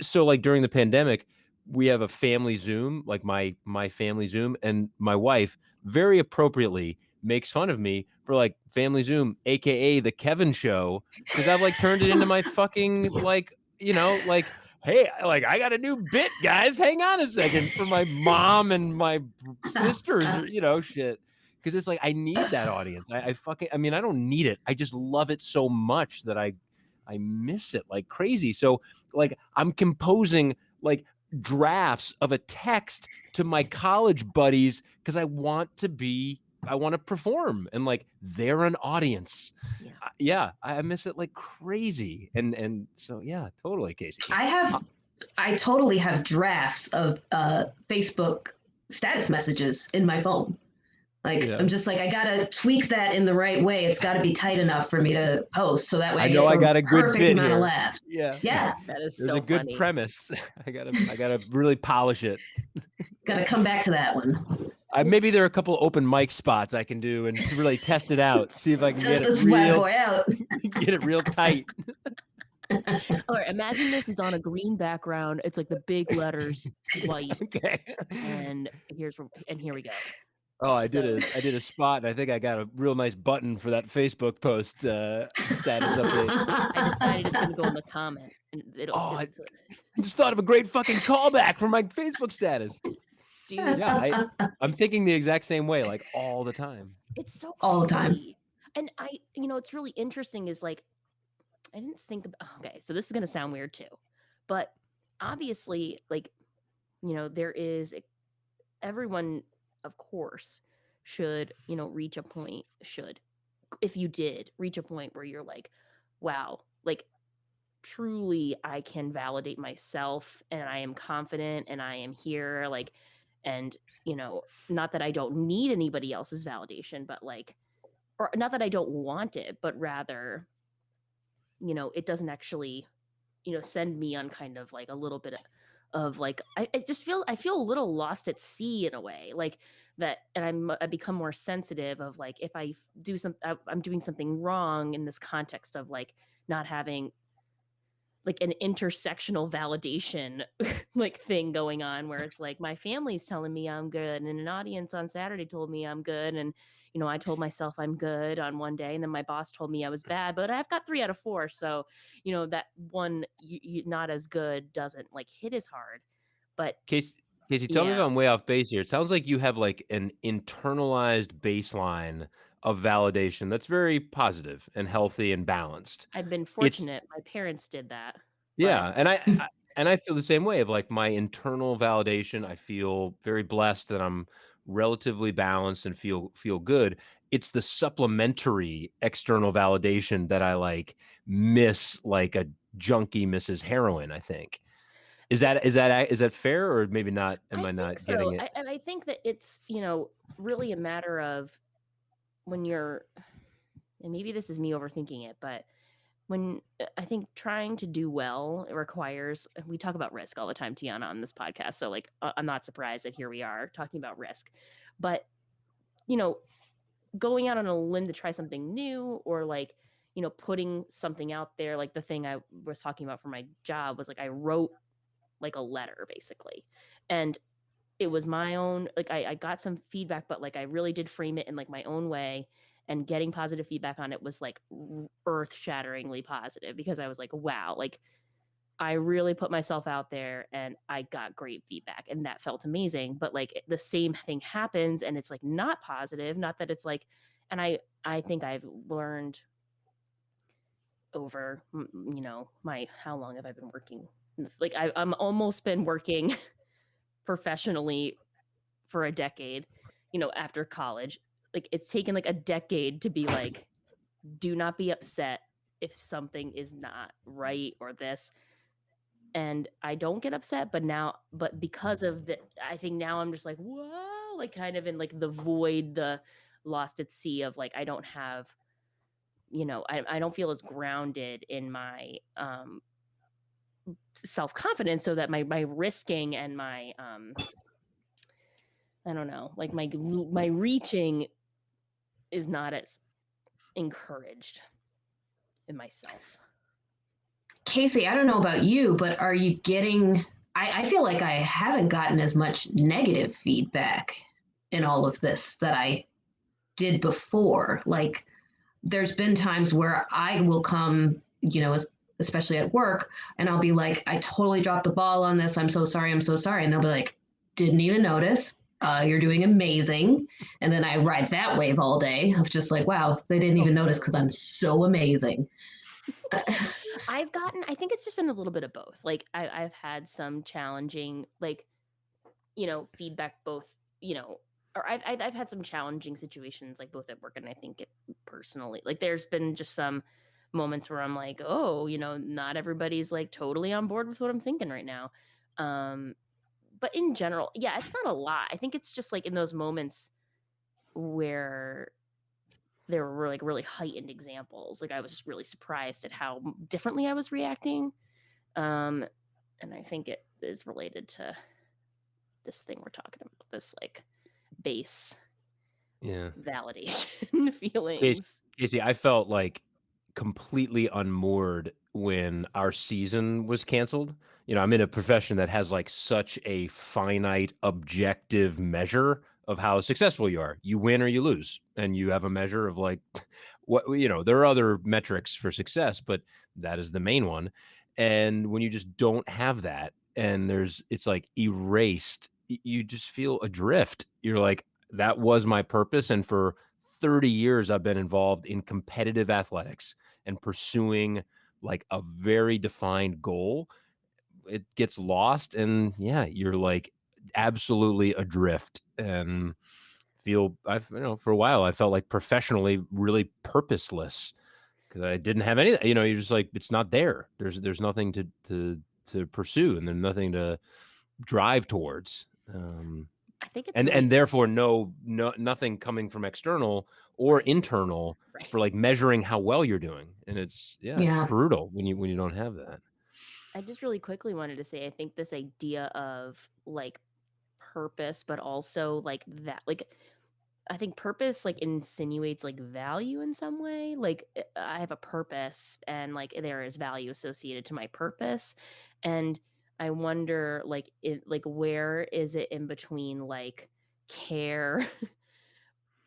So like during the pandemic, we have a family Zoom, like my family Zoom, and my wife very appropriately makes fun of me for like family Zoom, aka the Kevin show, because I've like turned it into my fucking like, like, hey, like I got a new bit, guys. Hang on a second for my mom and my sisters, or shit. because it's like I need that audience. I mean, I don't need it. I just love it so much that I miss it like crazy. So like I'm composing like drafts of a text to my college buddies because I want to perform, and like they're an audience. Yeah. I miss it like crazy. And so yeah, totally, Casey. I totally have drafts of Facebook status messages in my phone. Like, Yeah. I'm just like, I gotta tweak that in the right way. It's got to be tight enough for me to post, so that way I I know get I the got a good perfect bit amount of here. laughs. Yeah. Yeah, That is There's so a good funny. premise. I gotta really polish it. gotta come back to that one. Maybe there are a couple open mic spots I can do and to really test it out. See if I can Test get it this white real, boy out. get it real tight. All right, imagine this is on a green background. It's like the big letters, white, Okay. and here we go. Oh, I So- did a spot, and I think I got a real nice button for that Facebook post status update. I decided it's going to go in the comment, and I just thought of a great fucking callback for my Facebook status. dude. Yeah, I'm thinking the exact same way, like all the time. It's so crazy. All the time. And it's really interesting is like, I didn't think about, okay, so this is going to sound weird too, but obviously, like, there is everyone, of course, should, reach a point, if you did reach a point where you're like, wow, like truly I can validate myself and I am confident and I am here, like, and, not that I don't need anybody else's validation, but like, or not that I don't want it, but rather, it doesn't actually, send me on kind of like a little bit of like, I feel a little lost at sea in a way, like that. And I become more sensitive of like, if I do I'm doing something wrong in this context of like not having like an intersectional validation like thing going on where it's like my family's telling me I'm good and an audience on Saturday told me I'm good, and I told myself I'm good on one day and then my boss told me I was bad, but I've got 3 out of 4, so that one you not as good doesn't like hit as hard. But Casey, tell me if yeah, I'm way off base here. It sounds like you have like an internalized baseline of validation that's very positive and healthy and balanced. I've been It's fortunate my parents did that. Yeah, and I feel the same way of like my internal validation. I feel very blessed that I'm relatively balanced and feel good. It's the supplementary external validation that I like miss like a junkie misses heroin, I think. Is that fair, or maybe not? Am I I think not so. getting it? And I think that it's, really a matter of when you're, and maybe this is me overthinking it, but when I think trying to do well, it requires, we talk about risk all the time, Tianna, on this podcast. So like, I'm not surprised that here we are talking about risk, but, going out on a limb to try something new, or like, putting something out there, like the thing I was talking about for my job was like, I wrote like a letter basically. And it was my own, like I got some feedback, but like I really did frame it in like my own way, and getting positive feedback on it was like earth shatteringly positive, because I was like, wow, like I really put myself out there and I got great feedback and that felt amazing. But like the same thing happens and it's like not positive, not that it's like, and I think I've learned over, my, how long have I been working? Like I'm almost been working professionally for a decade, after college. Like it's taken like a decade to be like, do not be upset if something is not right or this. And I don't get upset, but because of the, I think now I'm just like, whoa, like kind of in like the void, the lost at sea of like, I don't have, I don't feel as grounded in my self-confidence, so that my risking and my I don't know, like my reaching is not as encouraged in myself. Casey, I don't know about you, but are you getting? I feel like I haven't gotten as much negative feedback in all of this that I did before. Like, there's been times where I will come, especially at work, and I'll be like, I totally dropped the ball on this. I'm so sorry. I'm so sorry. And they'll be like, didn't even notice. You're doing amazing. And then I ride that wave all day of just like, wow, they didn't even notice because I'm so amazing. I think it's just been a little bit of both. Like I've had some challenging, like, feedback both, or I've had some challenging situations, like both at work and I think it personally. Like there's been just some moments where I'm like, oh, not everybody's like totally on board with what I'm thinking right now. Um, but in general, yeah, it's not a lot. I think it's just like in those moments where there were like really heightened examples. Like I was really surprised at how differently I was reacting. Um, and I think it is related to this thing we're talking about, this like base Yeah. validation Casey, feelings. Casey, I felt like completely unmoored when our season was canceled. I'm in a profession that has like such a finite, objective measure of how successful you are. You win or you lose, and you have a measure of like what there are other metrics for success, but that is the main one. And when you just don't have that, and it's like erased, you just feel adrift. You're like, that was my purpose, and for 30 years I've been involved in competitive athletics and pursuing like a very defined goal. It gets lost, and yeah, you're like absolutely adrift, and for a while I felt like professionally really purposeless because I didn't have anything. You're just like, it's not there. There's nothing to pursue, and there's nothing to drive towards. I think it's really And therefore nothing coming from external or right, internal right. for like measuring how well you're doing. And it's Yeah. brutal when you don't have that. I just really quickly wanted to say I think this idea of like purpose, but also like that, like I think purpose like insinuates like value in some way. Like I have a purpose and like there is value associated to my purpose. And I wonder like where is it in between like care,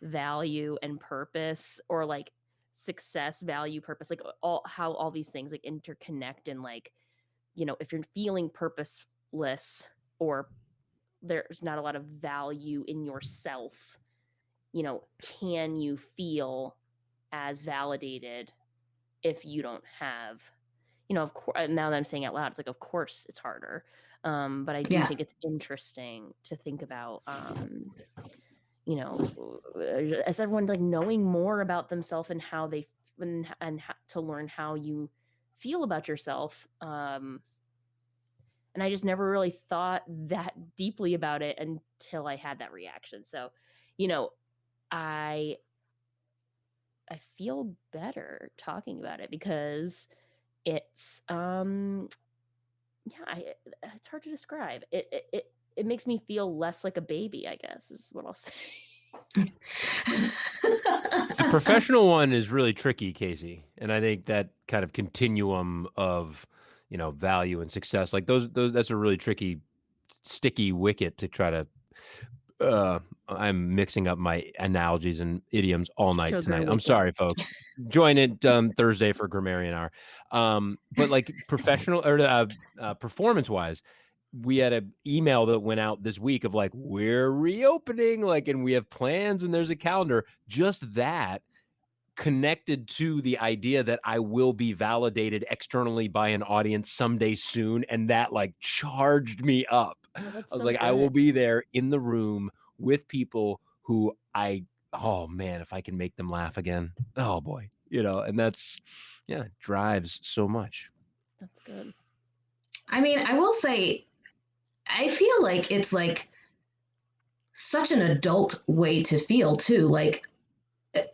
value and purpose, or like success, value, purpose, like all how all these things like interconnect, and like, if you're feeling purposeless or there's not a lot of value in yourself, can you feel as validated if you don't have, of course, now that I'm saying out loud, it's like, of course it's harder. But I do Yeah. think it's interesting to think about, you know, as everyone like knowing more about themselves and how they, to learn how you feel about yourself. And I just never really thought that deeply about it until I had that reaction. So, you know, I I feel better talking about it because it's yeah, it's hard to describe. It makes me feel less like a baby, I guess, is what I'll say. The professional one is really tricky, Casey. And I think that kind of continuum of, value and success, like those that's a really tricky, sticky wicket to try to I'm mixing up my analogies and idioms all night Sugar tonight. I'm wicket. sorry, folks. Join it Thursday for Grammarian Hour. But like professional or performance wise, we had an email that went out this week of like, we're reopening, like, and we have plans and there's a calendar. Just that connected to the idea that I will be validated externally by an audience someday soon. And that like charged me up. Oh, I that's was so like, I will good. be there in the room with people who oh man, if I can make them laugh again, oh boy, and yeah, drives so much. That's good. I mean, I will say, I feel like it's like such an adult way to feel too. Like,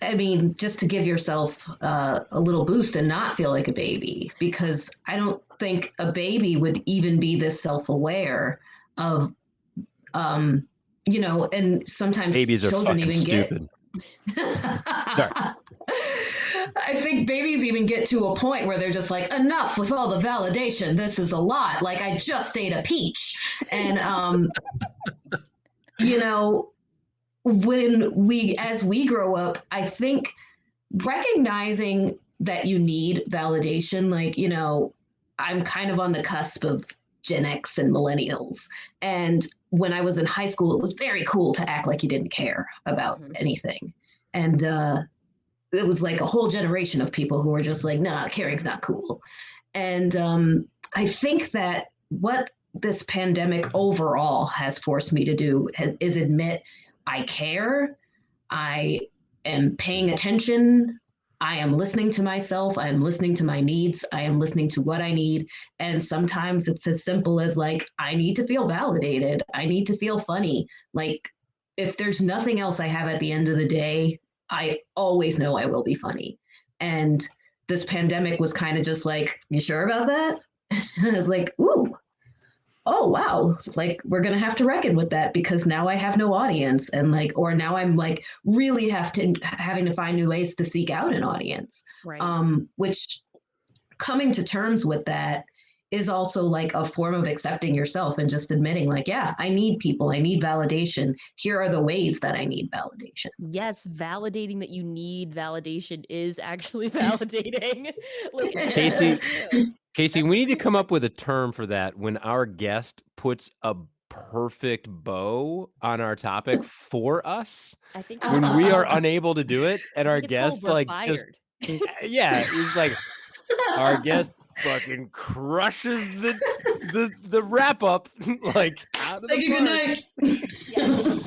I mean, just to give yourself a little boost and not feel like a baby, because I don't think a baby would even be this self-aware of, um, and sometimes Babies are children fucking even get. stupid. Sorry. I think babies even get to a point where they're just like, enough with all the validation. This is a lot. Like, I just ate a peach. And, you know, as we grow up, I think recognizing that you need validation, like, I'm kind of on the cusp of Gen X and millennials. And when I was in high school, it was very cool to act like you didn't care about anything. And it was like a whole generation of people who were just like, nah, caring's not cool. And I think that what this pandemic overall has forced me to do is admit I care. I am paying attention. I am listening to myself. I am listening to my needs. I am listening to what I need. And sometimes it's as simple as like, I need to feel validated. I need to feel funny. Like, if there's nothing else I have at the end of the day, I always know I will be funny. And this pandemic was kind of just like, you sure about that? I was like, ooh, oh wow, like we're gonna have to reckon with that because now I have no audience, and like, or now I'm like really having to find new ways to seek out an audience. Right. Which coming to terms with that is also like a form of accepting yourself and just admitting like, yeah, I need people, I need validation. Here are the ways that I need validation. Yes, validating that you need validation is actually validating. Like, Casey, That's we need to true. come up with a term for that when our guest puts a perfect bow on our topic for us. I think When we are unable to do it, and I our think it's called guest we're like just fired. yeah, it's like our guest fucking crushes the wrap up like out of Thank the you. Good park. night. Yes.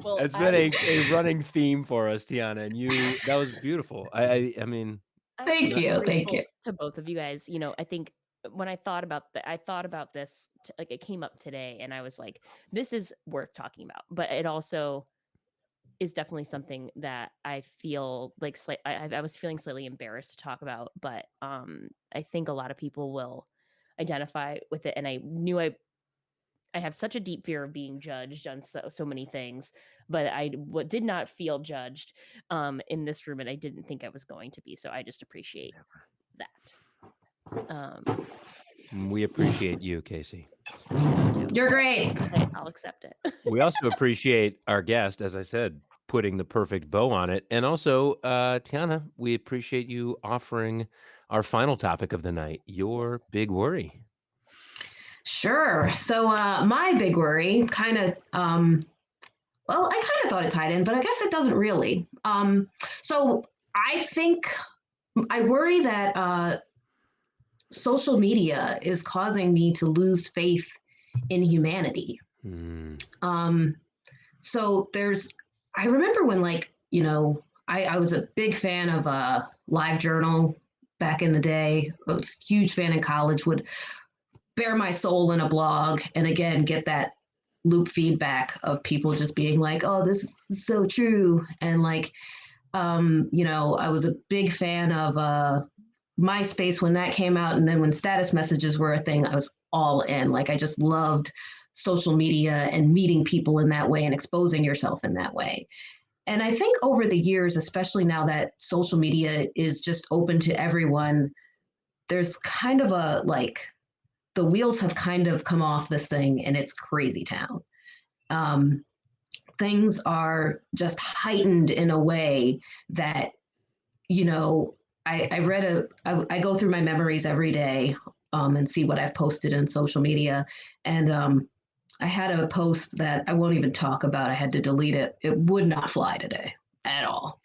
Well, It's been a running theme for us, Tianna, and that was beautiful. I mean, Thank I'm you. Thank grateful you. to both of you guys. I think when I thought about I thought about this, like it came up today, and I was like, this is worth talking about. But it also is definitely something that I feel like I was feeling slightly embarrassed to talk about, but I think a lot of people will identify with it, and I knew I have such a deep fear of being judged on so many things, but I did not feel judged in this room, and I didn't think I was going to be. So I just appreciate that. we appreciate you, Casey. You're great. I'll accept it. We also appreciate our guest, as I said, putting the perfect bow on it. And also, Tianna, we appreciate you offering our final topic of the night, your big worry. Sure. So my big worry kind of, well, I kind of thought it tied in, but I guess it doesn't really. So I think I worry that social media is causing me to lose faith in humanity. So I remember when I was a big fan of LiveJournal back in the day. I was a huge fan in college, would bare my soul in a blog and again get that loop feedback of people just being like, oh, this is so true. And like, I was a big fan of MySpace when that came out. And then when status messages were a thing, I was all in. Like, I just loved social media and meeting people in that way and exposing yourself in that way. And I think over the years, especially now that social media is just open to everyone, there's kind of the wheels have kind of come off this thing and it's crazy town. Things are just heightened in a way that, I go through my memories every day and see what I've posted in social media. And I had a post that I won't even talk about. I had to delete it. It would not fly today at all.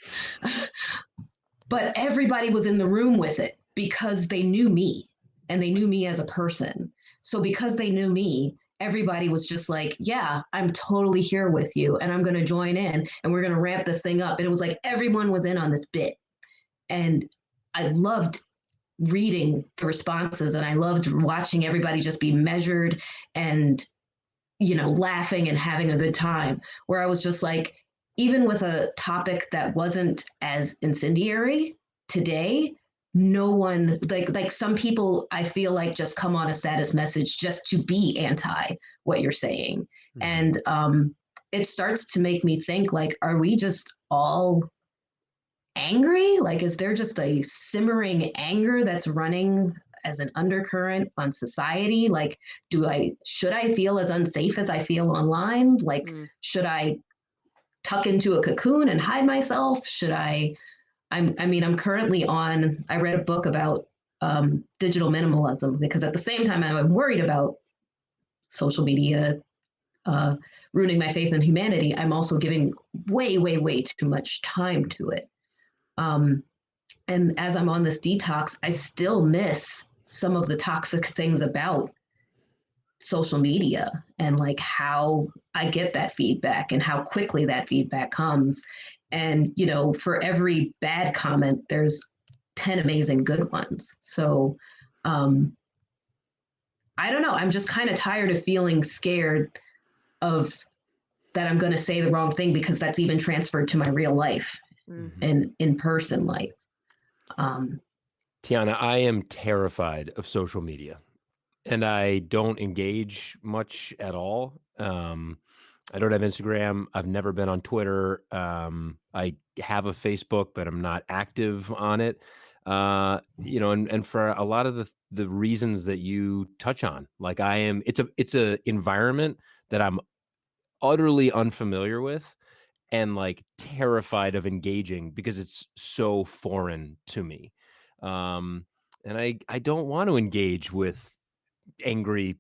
But everybody was in the room with it because they knew me and they knew me as a person. So because they knew me, everybody was just like, yeah, I'm totally here with you and I'm going to join in and we're going to ramp this thing up. And it was like everyone was in on this bit. And I loved reading the responses and I loved watching everybody just be measured and, laughing and having a good time, where I was just like, even with a topic that wasn't as incendiary today, no one like some people I feel like just come on a status message just to be anti what you're saying. And it starts to make me think like, are we just all angry? Like, is there just a simmering anger that's running as an undercurrent on society? Like, should I feel as unsafe as I feel online? Like, should I tuck into a cocoon and hide myself? I'm currently I read a book about digital minimalism, because at the same time I'm worried about social media uh, ruining my faith in humanity, I'm also giving way, way, way too much time to it. Um, and as I'm on this detox, I still miss some of the toxic things about social media and like how I get that feedback and how quickly that feedback comes. And, you know, for every bad comment, there's 10 amazing good ones. So um, I don't know. I'm just kind of tired of feeling scared of that I'm going to say the wrong thing because that's even transferred to my real life Mm. and in person life. Um, Tianna, I am terrified of social media, and I don't engage much at all. I don't have Instagram. I've never been on Twitter. I have a Facebook, but I'm not active on it. And for a lot of the reasons that you touch on, like it's a environment that I'm utterly unfamiliar with and like terrified of engaging because it's so foreign to me. Um, and I don't want to engage with angry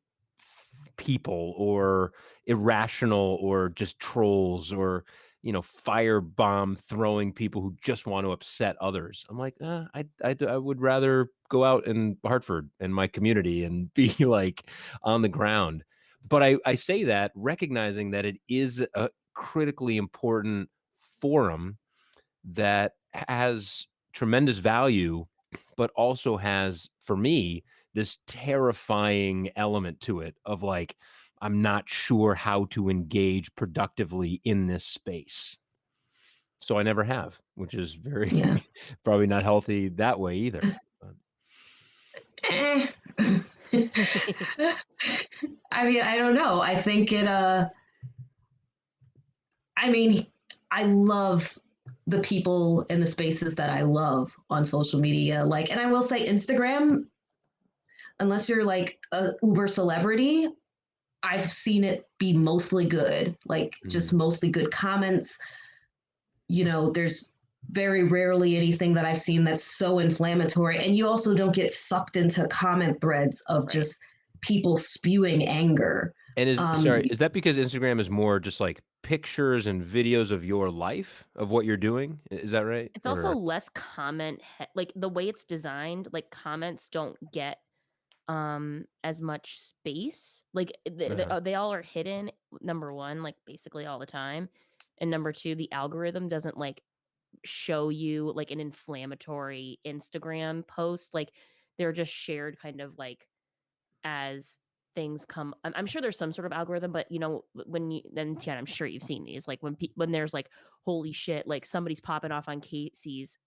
people or irrational or just trolls or firebomb throwing people who just want to upset others. I'm like, I would rather go out in Hartford and my community and be like on the ground. But I say that recognizing that it is a critically important forum that has tremendous value, but also has, for me, this terrifying element to it of like, I'm not sure how to engage productively in this space. So I never have, which is very yeah. probably not healthy that way either. Eh. I mean, I don't know. I think I mean, I love the people and the spaces that I love on social media. Like, and I will say Instagram, unless you're like a uber celebrity, I've seen it be mostly good, like just Mm. mostly good comments. You know, there's very rarely anything that I've seen that's so inflammatory. And you also don't get sucked into comment threads of Right. just people spewing anger. And Um, is that because Instagram is more just like pictures and videos of your life of what you're doing? Is that right? It's also Or less like the way it's designed, like comments don't get as much space. Like uh they all are hidden, number 1, like basically all the time. And number 2, the algorithm doesn't like show you like an inflammatory Instagram post. Like they're just shared kind of like as things come. I'm sure there's some sort of algorithm, but when you then Tiana, I'm sure you've seen these like when there's like holy shit, like somebody's popping off on Casey's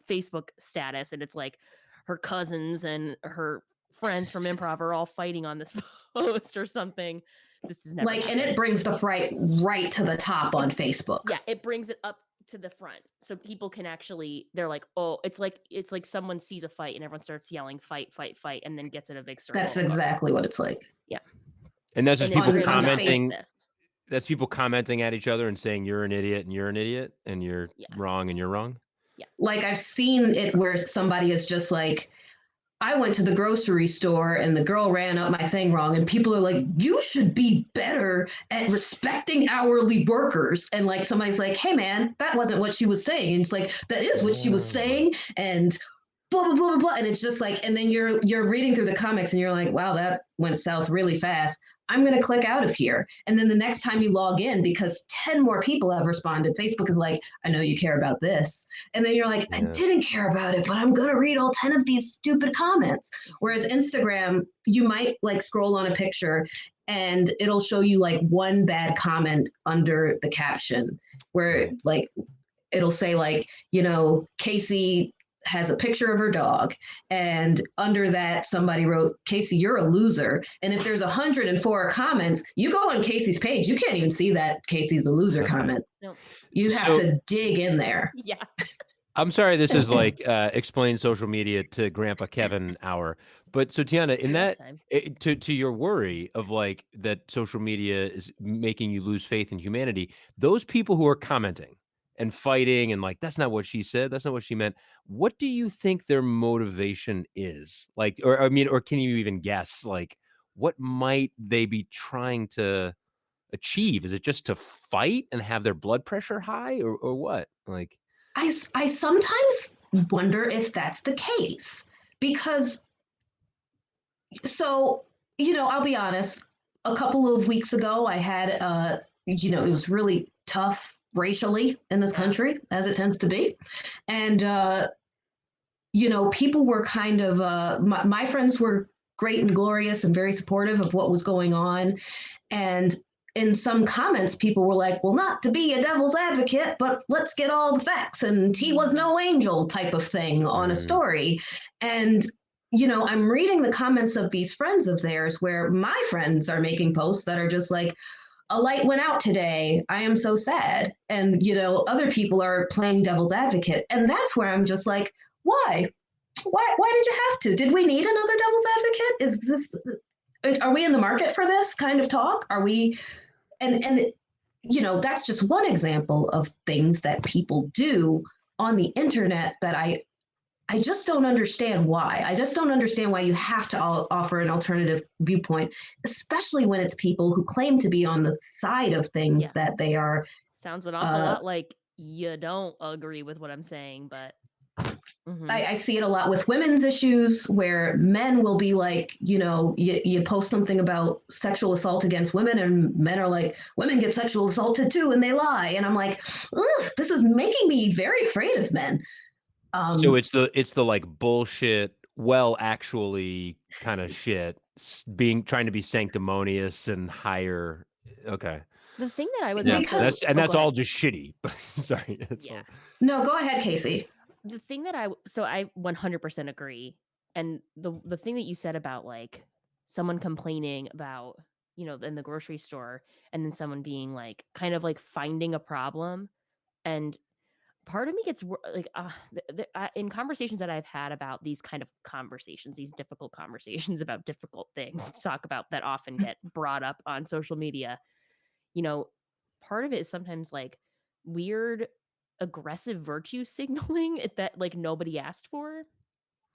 Facebook status, and it's like her cousins and her friends from improv are all fighting on this post or something. This has never like, and it happened. brings the fright right to the top on Facebook. Yeah, it brings it up to the front so people can actually, they're like, oh, it's like someone sees a fight and everyone starts yelling fight, fight, fight, and then gets in a big That's circle. exactly what it's like Yeah. and that's And just people Instagram on does the not face. like commenting. this. That's people commenting at each other and saying you're an idiot and you're an idiot and you're Yeah. wrong and you're wrong. Yeah. Like I've seen it where somebody is just like, I went to the grocery store and the girl ran up my thing wrong, and people are like, you should be better at respecting hourly workers. And like somebody's like, hey man, that wasn't what she was saying. And it's like, that is what she was Oh. saying. And blah blah blah blah blah. And it's just like, and then you're reading through the comics and you're like, wow, that went south really fast. I'm gonna click out of here. And then the next time you log in, because 10 more people have responded, Facebook is like, I know you care about this. And then you're like, I Yeah. didn't care about it, but I'm gonna read all 10 of these stupid comments. Whereas Instagram, you might like scroll on a picture and it'll show you like one bad comment under the caption where Right. like it'll say like, you know, Casey has a picture of her dog, and under that somebody wrote, Casey, you're a loser. And if there's 104 comments, you go on Casey's page, you can't even see that Casey's a loser Okay. comment. No. You have So to dig in there. Yeah. I'm sorry this is like explain social media to Grandpa Kevin hour. But so Tiana, in Nap that time. to your worry of like that social media is making you lose faith in humanity, those people who are commenting and fighting and like, that's not what she said. That's not what she meant. What do you think their motivation is? Like, or I mean, or can you even guess like what might they be trying to achieve? Is it just to fight and have their blood pressure high or what? Like, I sometimes wonder if that's the case because, so, I'll be honest, a couple of weeks ago, I had, it was really tough racially in this Yeah. country, as it tends to be. And, people were kind of, my friends were great and glorious and very supportive of what was going on. And in some comments, people were like, well, not to be a devil's advocate, but let's get all the facts. And he was no angel type of thing on a mm, story. And, I'm reading the comments of these friends of theirs where my friends are making posts that are just like, a light went out today. I am so sad. And, other people are playing devil's advocate. And that's where I'm just like, why? Why did you have to? Did we need another devil's advocate? Is this, are we in the market for this kind of talk? Are we, and that's just one example of things that people do on the internet that I just don't understand why. I just don't understand why you have to offer an alternative viewpoint, especially when it's people who claim to be on the side of things Yeah. that they are. Sounds an awful lot like you don't agree with what I'm saying, but I see it a lot with women's issues where men will be like, you post something about sexual assault against women, and men are like, women get sexual assaulted too, and they lie. And I'm like, ugh, this is making me very afraid of men. so it's the like bullshit, well, actually kind of shit, being trying to be sanctimonious and higher. Okay. the thing that I was Yeah. also Because, That's oh, go all ahead. just shitty. Sorry. That's yeah. all. No, go ahead, Casey. The thing that I 100% agree. And the thing that you said about like someone complaining about, in the grocery store and then someone being like kind of like finding a problem, and part of me gets like in conversations that I've had about these kind of conversations, these difficult conversations about difficult things to talk about that often get brought up on social media, you know, part of it is sometimes like weird aggressive virtue signaling that like nobody asked for.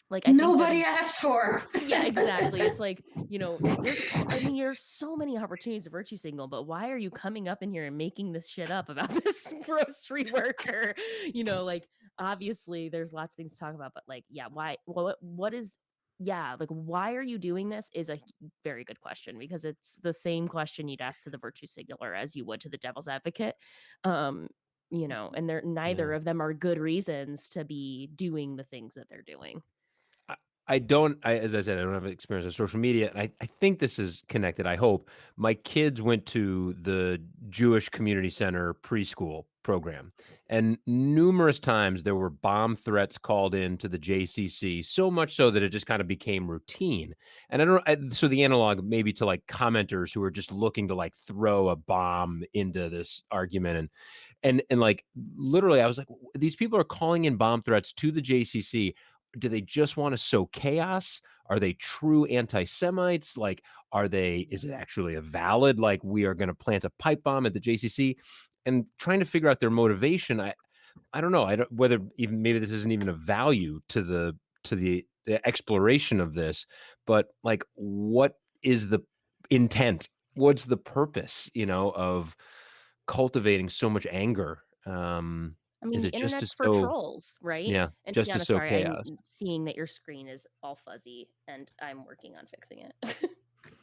Like I think that Nobody asked for. yeah, exactly. It's like, I mean, there's so many opportunities to virtue signal, but why are you coming up in here and making this shit up about this grocery worker? Like obviously there's lots of things to talk about, but like, yeah, why, what is, yeah, like, why are you doing this is a very good question, because it's the same question you'd ask to the virtue signaler as you would to the devil's advocate. Um, and they're neither Yeah. of them are good reasons to be doing the things that they're doing. I as I said, I don't have experience on social media, and I think this is connected, I hope. My kids went to the Jewish Community Center preschool program, and numerous times there were bomb threats called in to the JCC, so much so that it just kind of became routine. And I don't so the analog maybe to like commenters who are just looking to like throw a bomb into this argument, and like literally I was like, these people are calling in bomb threats to the JCC. Do they just want to sow chaos? Are they true anti-Semites? Like, is it actually a valid, like, we are going to plant a pipe bomb at the JCC? And trying to figure out their motivation. I don't know. I don't, whether even maybe this isn't even a value to the exploration of this, but like, what is the intent? What's the purpose, of cultivating so much anger? I mean, Is the it just to internet's for sow, trolls, right? yeah, And just to Tiana, sow sorry, I'm chaos? seeing that your screen is all fuzzy and I'm working on fixing it.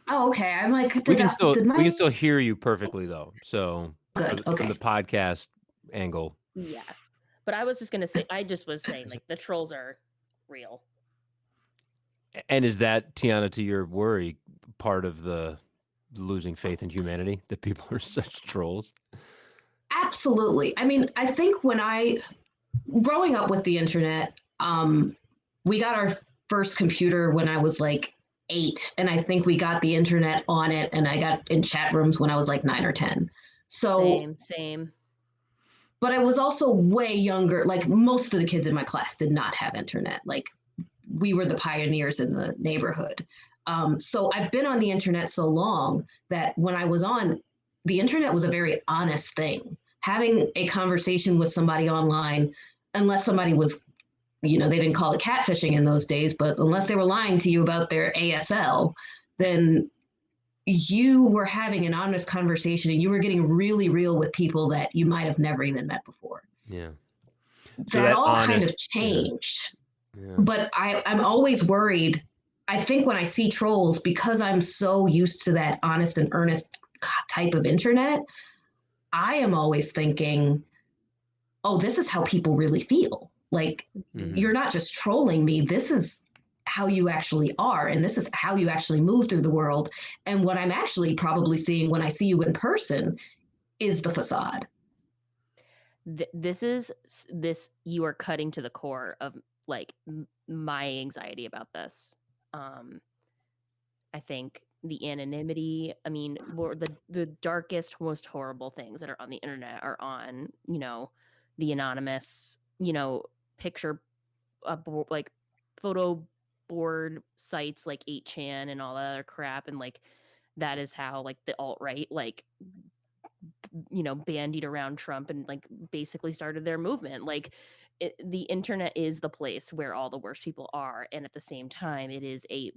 Oh, okay. I'm like, We did can I, still did we can my, still hear you perfectly though. So good. from the Okay. podcast angle. Yeah. But I was just gonna say, I just was saying, like, the trolls are real. And is that, Tiana, to your worry, part of the losing faith in humanity, that people are such trolls? Absolutely. I mean, I think growing up with the internet, we got our first computer when I was like 8, and I think we got the internet on it, and I got in chat rooms when I was like 9 or 10. So, Same. but I was also way younger. Like most of the kids in my class did not have internet. Like we were the pioneers in the neighborhood. So I've been on the internet so long that when I was on, the internet was a very honest thing. having a conversation with somebody online, unless somebody was, they didn't call it catfishing in those days, but unless they were lying to you about their ASL, then you were having an honest conversation and you were getting really real with people that you might have never even met before. Yeah. So That that all kind of honest, yeah. changed. Yeah. But I'm always worried. I think when I see trolls, because I'm so used to that honest and earnest type of internet, I am always thinking, oh, this is how people really feel. Like, you're not just trolling me. This is how you actually are. And this is how you actually move through the world. And what I'm actually probably seeing when I see you in person is the facade. You are cutting to the core of like my anxiety about this. I think the anonymity, I mean, the darkest, most horrible things that are on the internet are on, the anonymous, picture, like photo board sites like 8chan and all that other crap. And like, that is how like the alt-right, like, bandied around Trump and like basically started their movement. Like, the internet is the place where all the worst people are. And at the same time, it is a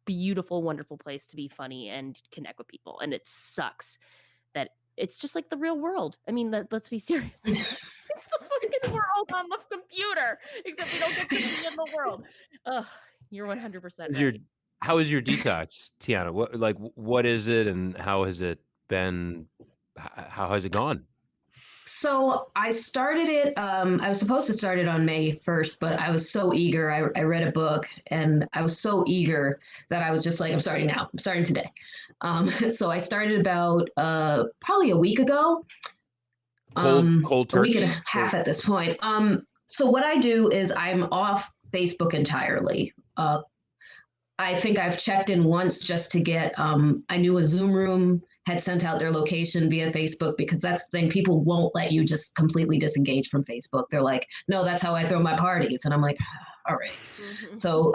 beautiful, wonderful place to be funny and connect with people. And it sucks that it's just like the real world. I mean, let's be serious. It's the fucking world on the computer, except we don't get to be in the world. Ugh, you're 100% right. How is your detox, Tianna? What is it, and how has it been? How has it gone? So I started it. I was supposed to start it on May 1st, but I was so eager. I read a book and I was so eager that I was just like, I'm starting now. I'm starting today. So I started about probably a week ago. Cold a week and turkey? a half at this point. So what I do is I'm off Facebook entirely. I think I've checked in once just to get, I knew a Zoom room had sent out their location via Facebook, because that's the thing. People won't let you just completely disengage from Facebook. They're like, no, that's how I throw my parties. And I'm like, all right. So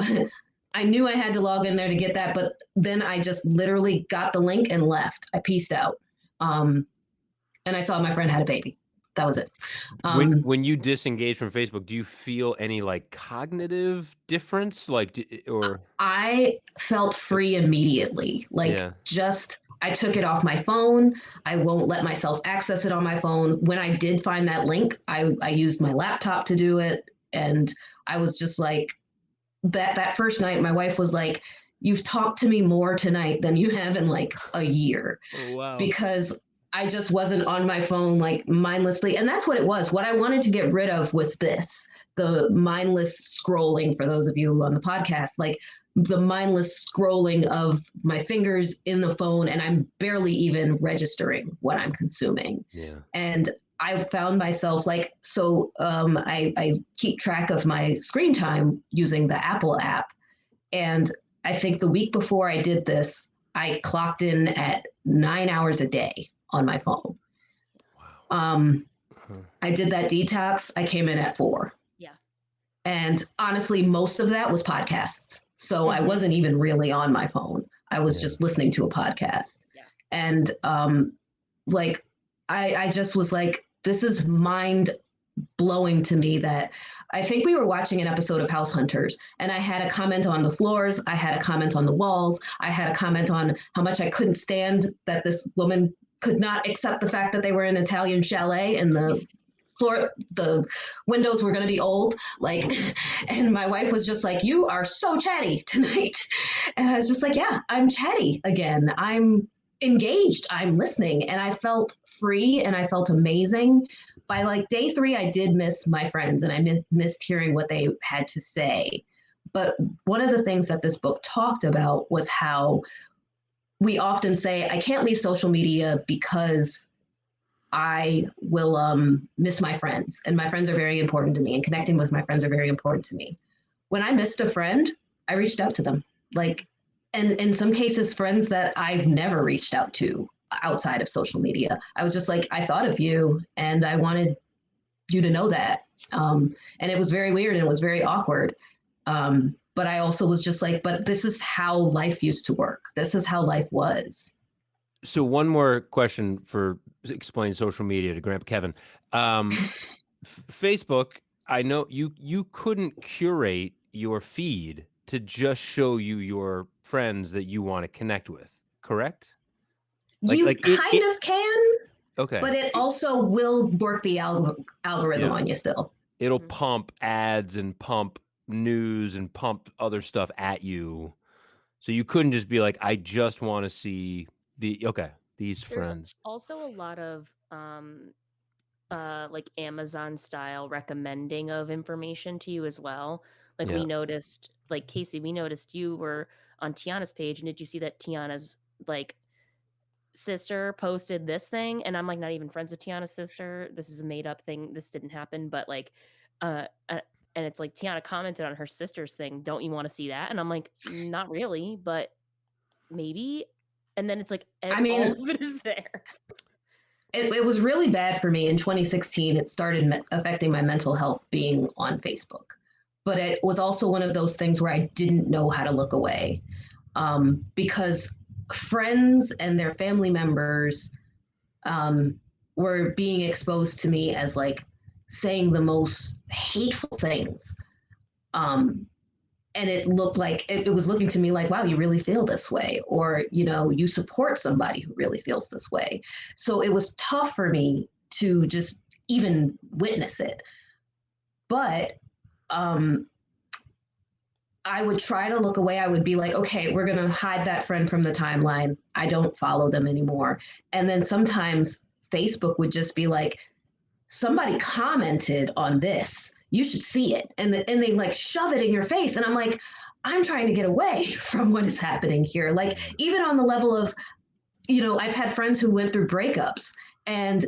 I knew I had to log in there to get that, but then I just literally got the link and left. I pieced out. And I saw my friend had a baby. That was it. When you disengage from Facebook, do you feel any like cognitive difference? Or I felt free immediately. I took it off my phone. I won't let myself access it on my phone. When I did find that link, I used my laptop to do it. And I was just like, that first night, my wife was like, you've talked to me more tonight than you have in like a year. Oh, wow. Because I just wasn't on my phone like mindlessly. And that's what it was. What I wanted to get rid of was the mindless scrolling, for those of you on the podcast, like the mindless scrolling of my fingers in the phone, and I'm barely even registering what I'm consuming. Yeah. And I found myself like, I keep track of my screen time using the Apple app. And I think the week before I did this, I clocked in at 9 hours a day on my phone. Wow. I did that detox. I came in at 4. Yeah. And honestly, most of that was podcasts. So I wasn't even really on my phone. I was just listening to a podcast. Yeah. And I just was like, this is mind blowing to me. That I think we were watching an episode of House Hunters, and I had a comment on the floors. I had a comment on the walls. I had a comment on how much I couldn't stand that this woman could not accept the fact that they were in an Italian chalet and the windows were going to be old. And my wife was just like, you are so chatty tonight. And I was just like, yeah, I'm chatty again. I'm engaged. I'm listening. And I felt free and I felt amazing. By like day 3, I did miss my friends and I missed hearing what they had to say. But one of the things that this book talked about was how we often say, I can't leave social media because I will miss my friends. And my friends are very important to me, and connecting with my friends are very important to me. When I missed a friend, I reached out to them. And in some cases, friends that I've never reached out to outside of social media. I was just like, I thought of you and I wanted you to know that. And it was very weird and it was very awkward. But I also was just like, but this is how life used to work. This is how life was. So one more question for explain social media to Grandpa Kevin. Facebook, I know you couldn't curate your feed to just show you your friends that you want to connect with, correct? You It kind of can, but okay. it also will work the algorithm Yeah. on you still. It'll Mhm. pump ads and pump news and pump other stuff at you. So you couldn't just be like, I just want to see these There's friends. also a lot of like Amazon style recommending of information to you as well. Like Yeah. we noticed, like Casey, we noticed you were on Tiana's page, and did you see that Tiana's like sister posted this thing? And I'm like not even friends with Tiana's sister. This is a made up thing. This didn't happen, but like uh uh, and it's like Tiana commented on her sister's thing. Don't you want to see that? And I'm like, not really, but maybe. And then it's like I all mean, of it is there. it was really bad for me in 2016. It started affecting my mental health being on Facebook. But it was also one of those things where I didn't know how to look away because friends and their family members um, were being exposed to me as like saying the most hateful things. Um, and it looked like it was looking to me like, wow, you really feel this way, or you support somebody who really feels this way. So it was tough for me to just even witness it. But um, I would try to look away. I would be like, okay, we're going to hide that friend from the timeline. I don't follow them anymore. And then sometimes Facebook would just be like, somebody commented on this. You should see it. And they like shove it in your face. And I'm like, I'm trying to get away from what is happening here. Like, even on the level of, I've had friends who went through breakups, and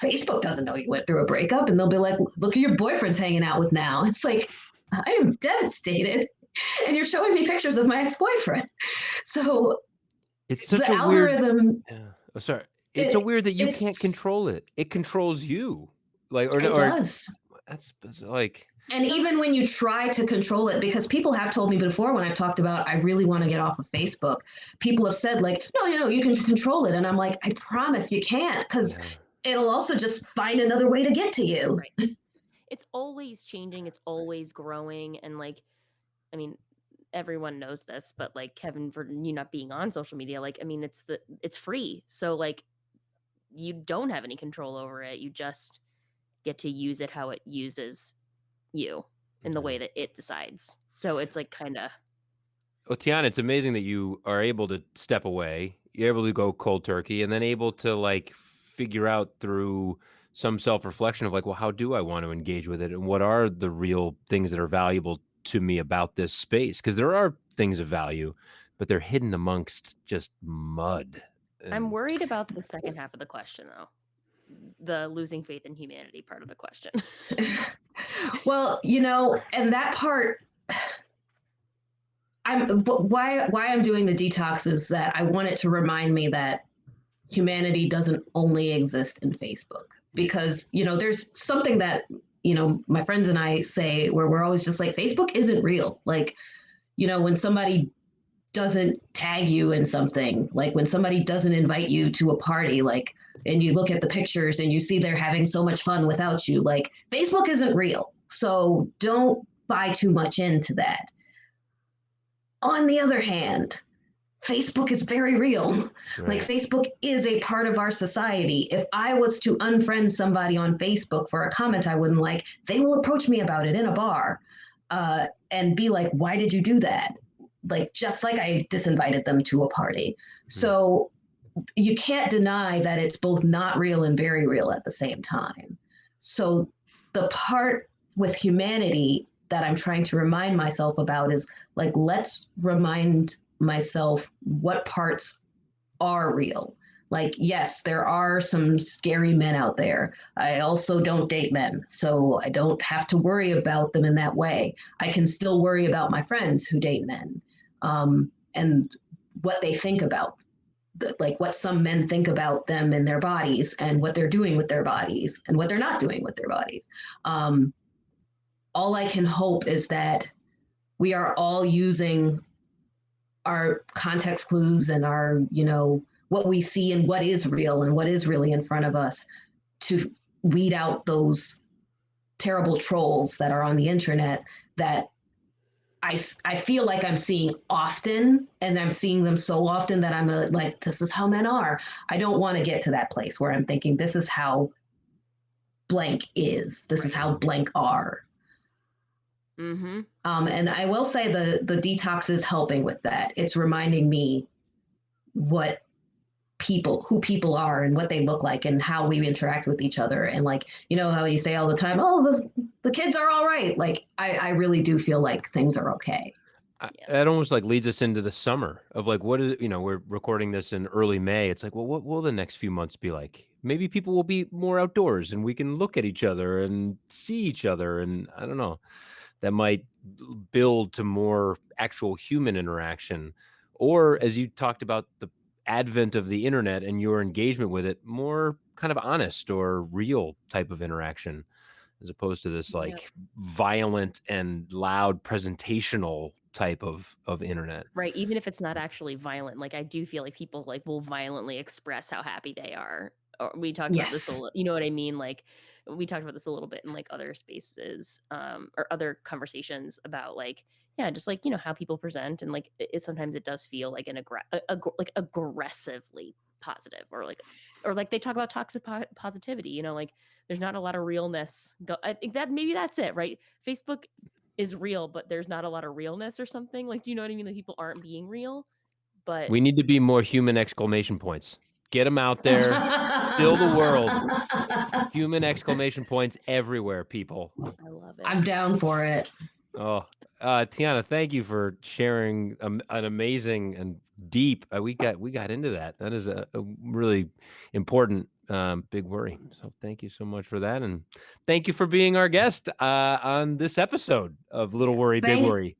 Facebook doesn't know you went through a breakup. And they'll be like, look at your boyfriend's hanging out with now. It's like, I am devastated. And you're showing me pictures of my ex-boyfriend. So It's such the a weird algorithm, yeah. Oh, sorry. It's so it weird that you can't it's control it. It controls you. Like it or does. that's like And You know, even when you try to control it, because people have told me before when I've talked about I really want to get off of Facebook, people have said like, no, you can control it. And I'm like, I promise you can't, because yeah. it'll also just find another way to get to you. right. It's always changing, it's always growing, and like I mean, everyone knows this, but like Kevin, for you not being on social media, like I mean, it's free. So like you don't have any control over it. You just get to use it how it uses you in the way Yeah. that it decides. So it's like kind of Well, Tiana, it's amazing that you are able to step away. You're able to go cold turkey and then able to like figure out through some self-reflection of like, well, how do I want to engage with it? And what are the real things that are valuable to me about this space? Because there are things of value, but they're hidden amongst just mud. I'm And worried about the second half of the question though. The losing faith in humanity part of the question. Well, and that part, why I'm doing the detox is that I want it to remind me that humanity doesn't only exist in Facebook. yeah, Because there's something that my friends and I say where we're always just like, Facebook isn't real. Like, when somebody doesn't tag you in something, like when somebody doesn't invite you to a party, like, and you look at the pictures and you see they're having so much fun without you, like, Facebook isn't real. So don't buy too much into that. On the other hand, Facebook is very real. Like, right. Facebook is a part of our society. If I was to unfriend somebody on Facebook for a comment I wouldn't like, they will approach me about it in a bar and be like, why did you do that? Like, just like I disinvited them to a party. Hmm. So you can't deny that it's both not real and very real at the same time. So the part with humanity that I'm trying to remind myself about is like, let's remind myself what parts are real. Like, yes, there are some scary men out there. I also don't date men, so I don't have to worry about them in that way. I can still worry about my friends who date men and what they think about like what some men think about them and their bodies and what they're doing with their bodies and what they're not doing with their bodies. Um, all I can hope is that we are all using our context clues and our, what we see and what is real and what is really in front of us, to weed out those terrible trolls that are on the internet that I feel like I'm seeing often, and I'm seeing them so often that I'm like, this is how men are. I don't want to get to that place where I'm thinking, this is how blank is. This is how blank are. Mm-hmm. And I will say the detox is helping with that. It's reminding me who people are and what they look like and how we interact with each other. And like, you know how you say all the time, oh, the kids are all right. Like, I really do feel like things are okay. Yeah. That almost like leads us into the summer of like, what is, we're recording this in early May. It's like, well, what will the next few months be like? Maybe people will be more outdoors and we can look at each other and see each other. And I don't know, that might build to more actual human interaction. Or as you talked about the advent of the internet and your engagement with it, more kind of honest or real type of interaction, as opposed to this Yep. like violent and loud presentational type of internet. Right. Even if it's not actually violent, like I do feel like people like will violently express how happy they are. Or we talked about this a Yes. little, you know what I mean? Like we talked about this a little bit in like other spaces, or other conversations about like, yeah, just like, how people present. And like sometimes it does feel like like aggressively positive, or like they talk about toxic positivity, like there's not a lot of realness. I think that maybe that's it, right? Facebook is real, but there's not a lot of realness or something. Like, do you know what I mean? Like people aren't being real, but We need to be more human exclamation points. Get them out there. Fill the world. Human exclamation points everywhere, people. I love it. I'm down for it. Oh, Tianna, thank you for sharing an amazing and deep. We got into that. That is a really important big worry. So thank you so much for that, and thank you for being our guest on this episode of Little Worry, Big Thank, Worry.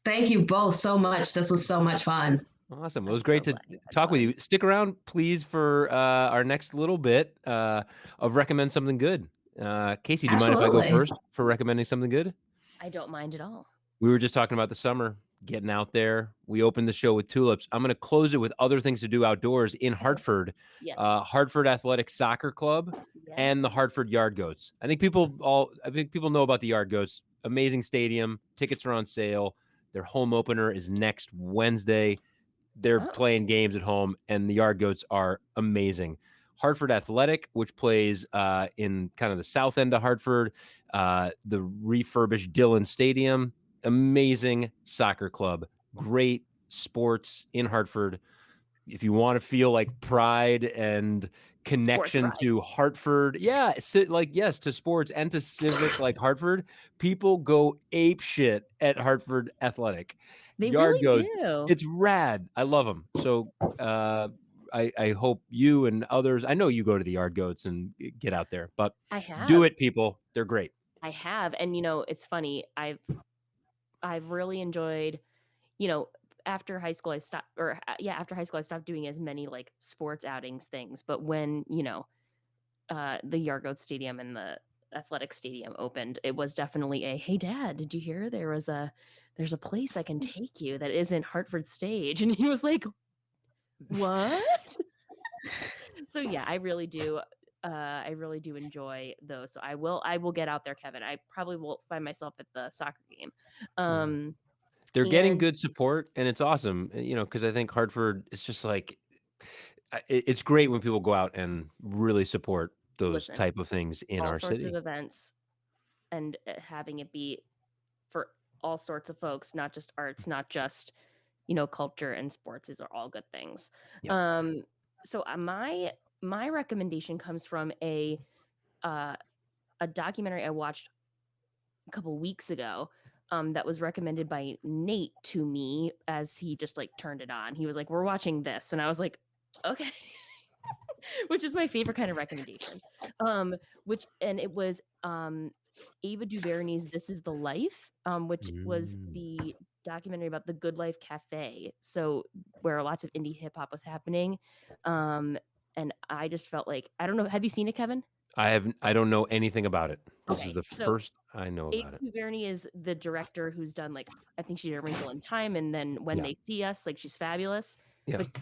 thank you both so much. This was so much fun. Awesome. It I'm was so great to glad you had talk with fun. you. Stick around, please, for our next little bit of recommend something good. Casey, do you mind if I go Absolutely. first for recommending something good? I don't mind at all. We were just talking about the summer, getting out there. We opened the show with tulips. I'm going to close it with other things to do outdoors in Hartford, Yes. Hartford Athletic Soccer Club, Yeah. and the Hartford Yard Goats. I think people know about the Yard Goats. Amazing stadium. Tickets are on sale. Their home opener is next Wednesday. They're playing games at home, and the Yard Goats are amazing. Hartford Athletic, which plays in kind of the south end of Hartford, the refurbished Dillon Stadium. Amazing soccer club. Great sports in Hartford. If you want to feel like pride and connection pride. to Hartford, yes, to sports and to civic like Hartford, people go ape shit at Hartford Athletic. They Yard really Goats, do. it's rad. I love them. So I hope you and others, I know you go to the Yard Goats and get out there, but I have. do it, people. They're great. I have. And it's funny. I've really enjoyed, after high school I stopped doing as many like sports outings things. But when, the Yargoat Stadium and the athletic stadium opened, it was definitely a, hey dad, did you hear there's a place I can take you that isn't Hartford Stage? And he was like, what? So yeah, I really do enjoy those. So I will get out there, Kevin. I probably will find myself at the soccer game. They're getting And good support, and it's awesome, because I think Hartford, it's just like, it's great when people go out and really support those listen, type of things in all our sorts city. of events, and having it be for all sorts of folks, not just arts, not just culture and sports. These are all good things. Yep. So my recommendation comes from a documentary I watched a couple weeks ago, that was recommended by Nate to me as he just like turned it on. He was like, "We're watching this," and I was like, "Okay." Which is my favorite kind of recommendation. It was Ava DuVernay's "This Is the Life," which was the documentary about the Good Life Cafe. So where lots of indie hip hop was happening, and I just felt like, I don't know. Have you seen it, Kevin? I don't know anything about it. This is Okay, the so first I know Ava about it. DuVernay is the director who's done like, I think she did A Wrinkle in Time, and then When Yeah. They See Us. Like, she's fabulous. Yeah. But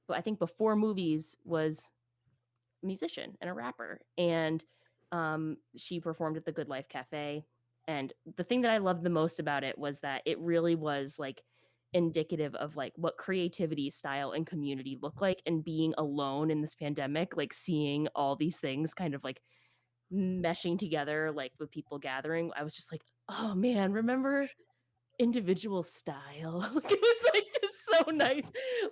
but I think before movies was a musician and a rapper. And she performed at the Good Life Cafe. And the thing that I loved the most about it was that it really was like indicative of like what creativity, style, and community look like, and being alone in this pandemic, like seeing all these things kind of like meshing together, like with people gathering. I was just like, oh man, remember individual style? Like it was like just so nice,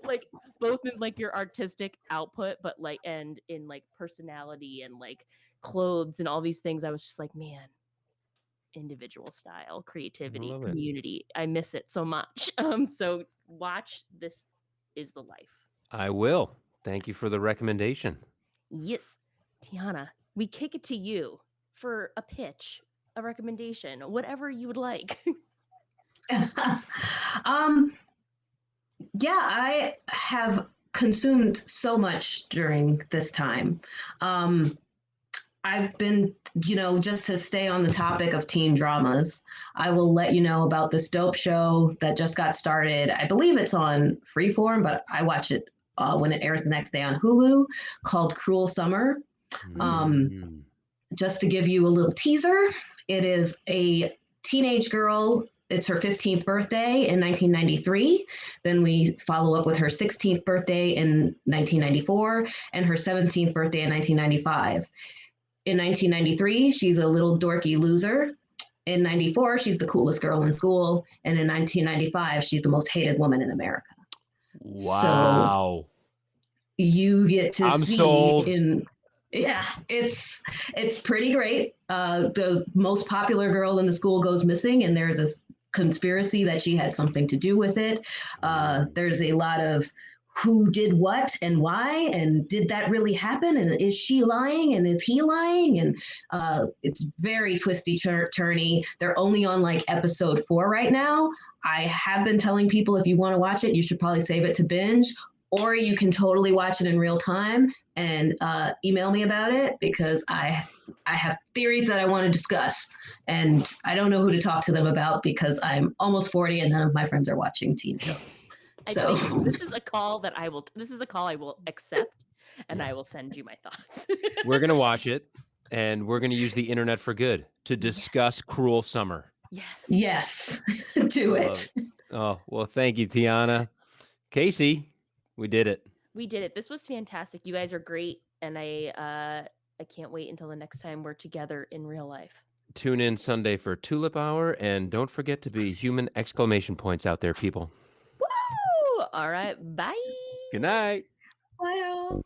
like both in like your artistic output, but like and in like personality and like clothes and all these things. I was just like, man, individual style, I creativity, love it. community. I miss it so much. So watch This Is the Life. I will. Thank you for the recommendation. Yes, Tianna, we kick it to you for a pitch, a recommendation, whatever you would like. um, yeah, I have consumed so much during this time. Um, I've been, just to stay on the topic of teen dramas, I will let you know about this dope show that just got started. I believe it's on Freeform, but I watch it when it airs the next day on Hulu, called Cruel Summer. Um, Mm. just to give you a little teaser, it is a teenage girl. It's her 15th birthday in 1993. Then we follow up with her 16th birthday in 1994 and her 17th birthday in 1995. In 1993, she's a little dorky loser. In 94, she's the coolest girl in school. And in 1995, she's the most hated woman in America. So Wow. you get to I'm see sold. yeah, it's pretty great. The most popular girl in the school goes missing, and there's a conspiracy that she had something to do with it. There's a lot of who did what and why, and did that really happen, and is she lying, and is he lying, and it's very twisty turny. They're only on like episode 4 right now. I have been telling people, if you want to watch it, you should probably save it to binge, or you can totally watch it in real time and email me about it, because I have theories that I want to discuss, and I don't know who to talk to them about because I'm almost 40 and none of my friends are watching teen shows. I So tell you, this is a call that I will. This is a call I will accept, and Yeah. I will send you my thoughts. We're going to watch it, and we're going to use the internet for good to discuss Cruel Summer. Yes. yes, do Love it. it. Oh, well, thank you, Tianna. Casey, we did it. We did it. This was fantastic. You guys are great, and I can't wait until the next time we're together in real life. Tune in Sunday for Tulip Hour, and don't forget to be human exclamation points out there, people. Woo! All right. Bye. Good night. Bye all.